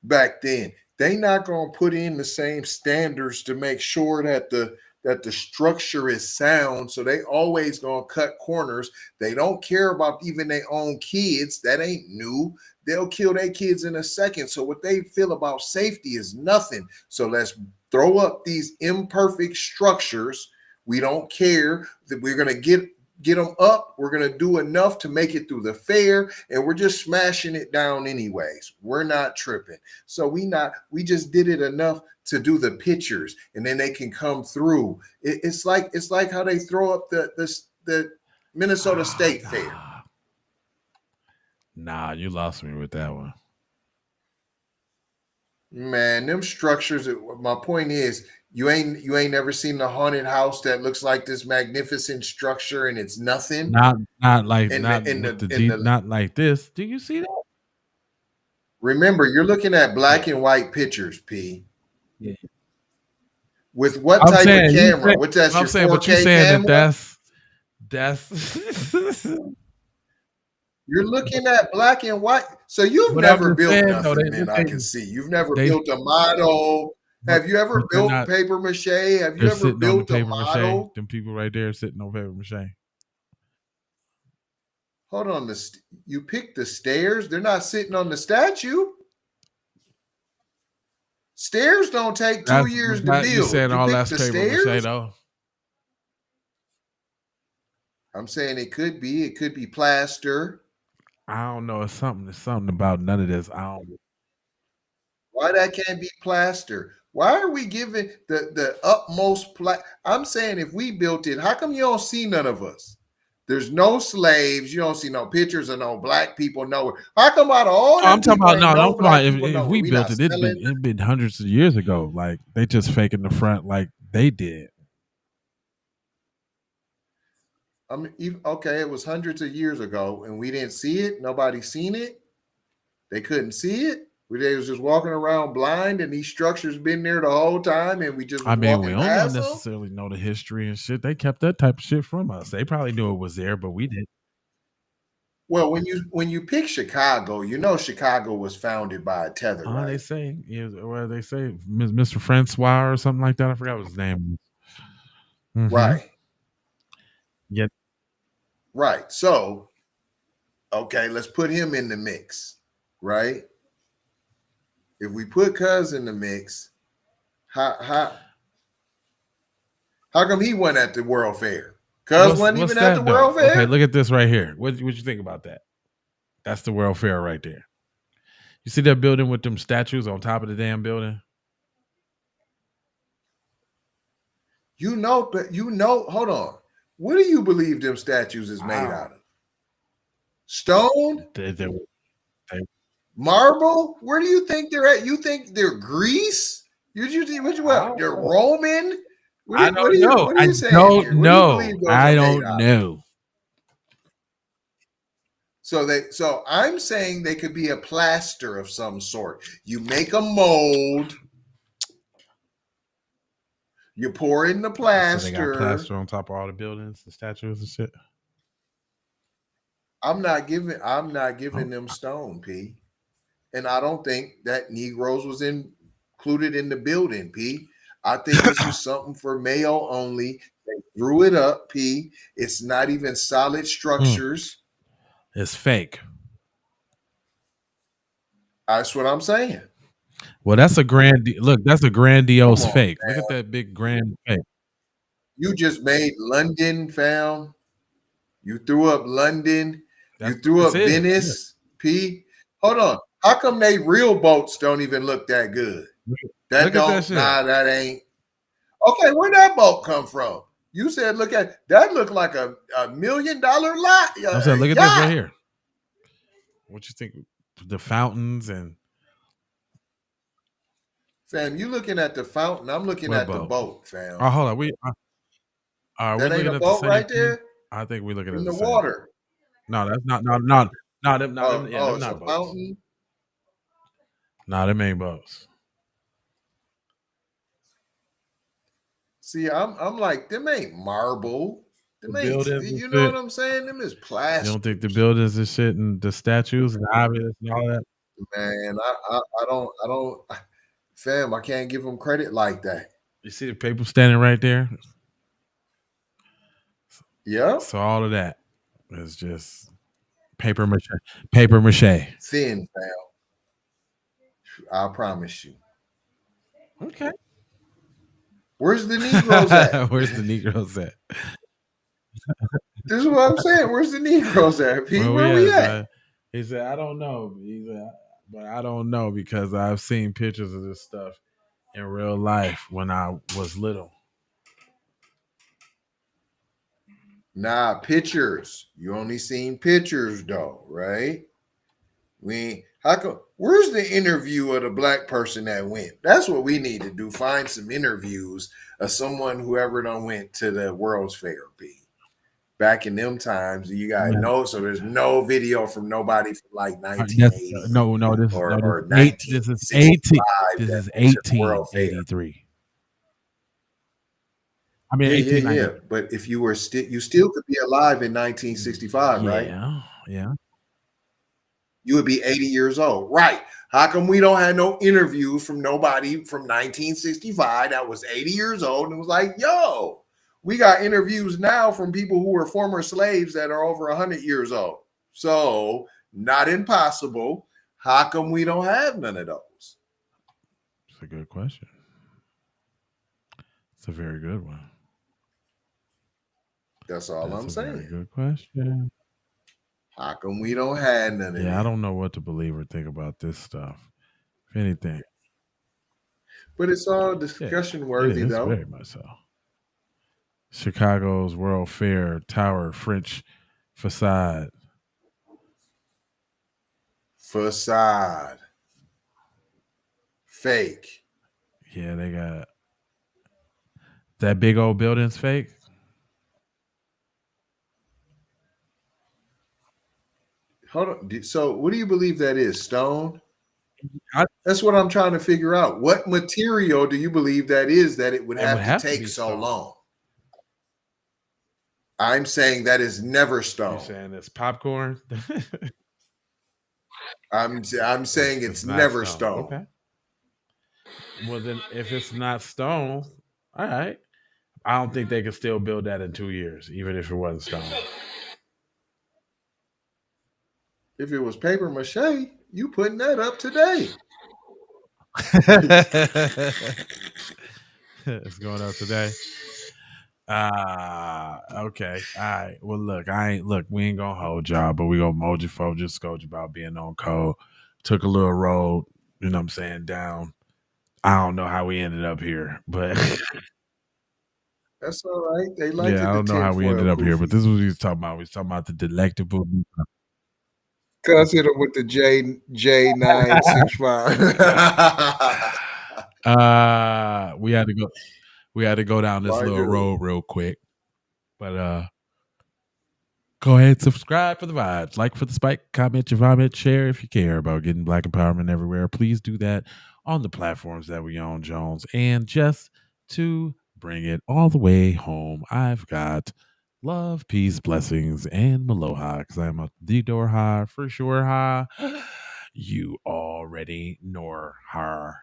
back then. They not gonna put in the same standards to make sure that the structure is sound. So they always gonna cut corners. They don't care about even their own kids. That ain't new. They'll kill their kids in a second. So what they feel about safety is nothing. So let's throw up these imperfect structures. We don't care that we're gonna get them up. We're going to do enough to make it through the fair, and we're just smashing it down anyways. We're not tripping. So we just did it enough to do the pictures, and then they can come through. It's like how they throw up the Minnesota State Fair. Nah, you lost me with that one. Man, them structures. My point is, you ain't never seen the haunted house that looks like this magnificent structure and it's nothing. Not like not like this. Do you see that? Remember, you're looking at black and white pictures, P. Yeah. With what type of camera? What's that? Your 4K but you're saying camera? That's You're looking at black and white. So you've never built nothing, man. I can see. You've never built a model. Have you ever built paper mache? Have you ever built a model? Them people right there sitting on paper mache. Hold on. You picked the stairs. They're not sitting on the statue. Stairs don't take 2 years to build. You said all that's paper mache, though. I'm saying it could be. It could be plaster. I don't know. It's something about none of this. I don't. Why that can't be plaster? Why are we giving the utmost I'm saying if we built it, how come you don't see none of us? There's no slaves. You don't see no pictures of no black people nowhere. How come out of all that? I'm talking about I'm talking about if we built it, it'd been hundreds of years ago. Like they just faking the front like they did. I mean, okay, it was hundreds of years ago, and we didn't see it. Nobody seen it. They couldn't see it. They was just walking around blind, and these structures been there the whole time, and we just we don't necessarily know the history and shit. They kept that type of shit from us. They probably knew it was there, but we didn't. Well, when you pick Chicago, you know Chicago was founded by a tether. Right? They say Mr. Francois or something like that. I forgot what his name was. Mm-hmm. Right. Yeah. Right. So, okay, let's put him in the mix, right? If we put Cuz in the mix, how come he went at the World Fair? Cuz wasn't even at the World Fair. Okay, look at this right here. What you think about that? That's the World Fair right there. You see that building with them statues on top of the damn building? You know, hold on. What do you believe them statues is made out of? Stone? Marble? Where do you think they're at? You think they're Greece? You're Roman? I don't know. I don't know. So I'm saying they could be a plaster of some sort. You make a mold. You pour in the plaster. So they got plaster on top of all the buildings, the statues and shit. I'm not giving them stone, P. And I don't think that Negroes was included in the building, P. I think this was something for male only. They threw it up, P. It's not even solid structures. It's fake. That's what I'm saying. Well, that's a grandiose fake. Look at that big grand fake. You just made London, fam. You threw up London. You threw up Venice, P. Hold on. How come they real boats don't even look that good? That ain't. Okay, where'd that boat come from? You said that looked like a $1 million lot. I said, look at this right here. What you think? The fountains and fam, you looking at the fountain. I'm looking at the boat, fam. Oh, hold on. That ain't a boat right there? I think we're looking at the water. No, that's not. No, them not boats. fountain. Nah, them ain't boats. See, I'm like, them ain't marble. The Them ain't, buildings and you know shit. what I'm saying? Them is You plastic. don't think the buildings and shit and the statues and the obvious and all that? Man, I don't, fam, I can't give them credit like that. You see the people standing right there? Yep. So all of that is just paper mache. Paper mache. Thin, fam. I promise you. Okay. Where's the Negroes at? Where's the Negroes at? This is what I'm saying. Where's the Negroes at, P? Where we at? He said, I don't know. He said, but I don't know because I've seen pictures of this stuff in real life when I was little. Nah, pictures. You only seen pictures though, right? How come where's the interview of the black person that went? That's what we need to do. Find some interviews of someone whoever done went to the World's Fair, P. Back in them times, you got no, so there's no video from nobody from like 1980 or 1965. This is 1883. I mean, yeah. But if you were you still could be alive in 1965, right? Yeah. You would be 80 years old, right? How come we don't have no interviews from nobody from 1965 that was 80 years old and was like, yo, we got interviews now from people who were former slaves that are over 100 years old. So not impossible. How come we don't have none of those? It's a good question. It's a very good one. That's all I'm saying. Very good question. How come we don't have none of that? Yeah, I don't know what to believe or think about this stuff. If anything. But it's all discussion worthy, though. Very much so. Chicago's World Fair Tower French facade. Fake. Yeah, they got that big old building's fake. Hold on. So, what do you believe that is? Stone? That's what I'm trying to figure out. What material do you believe that is that it would have to take so long? I'm saying that is never stone. You're saying it's popcorn? I'm saying it's never stone. Okay. Well, then if it's not stone, all right. I don't think they could still build that in 2 years, even if it wasn't stone. If it was paper mache, you putting that up today. It's going up today. Okay. All right. Well, look, we ain't gonna hold y'all, but we gonna moji folk, just scold you about being on code. Took a little road, you know what I'm saying, down. I don't know how we ended up here, but that's all right. They like I don't know how we ended up here, but this is what we was talking about. We was talking about the Delectable Negro. Cuz hit him with the J965. We had to go down this little road real quick. But go ahead, subscribe for the vibes, like for the spike, comment your vomit, share if you care about getting black empowerment everywhere. Please do that on the platforms that we own, Jones. And just to bring it all the way home, I've got love, peace, blessings, and maloha, because I'm a D-door high for sure high. You already know her.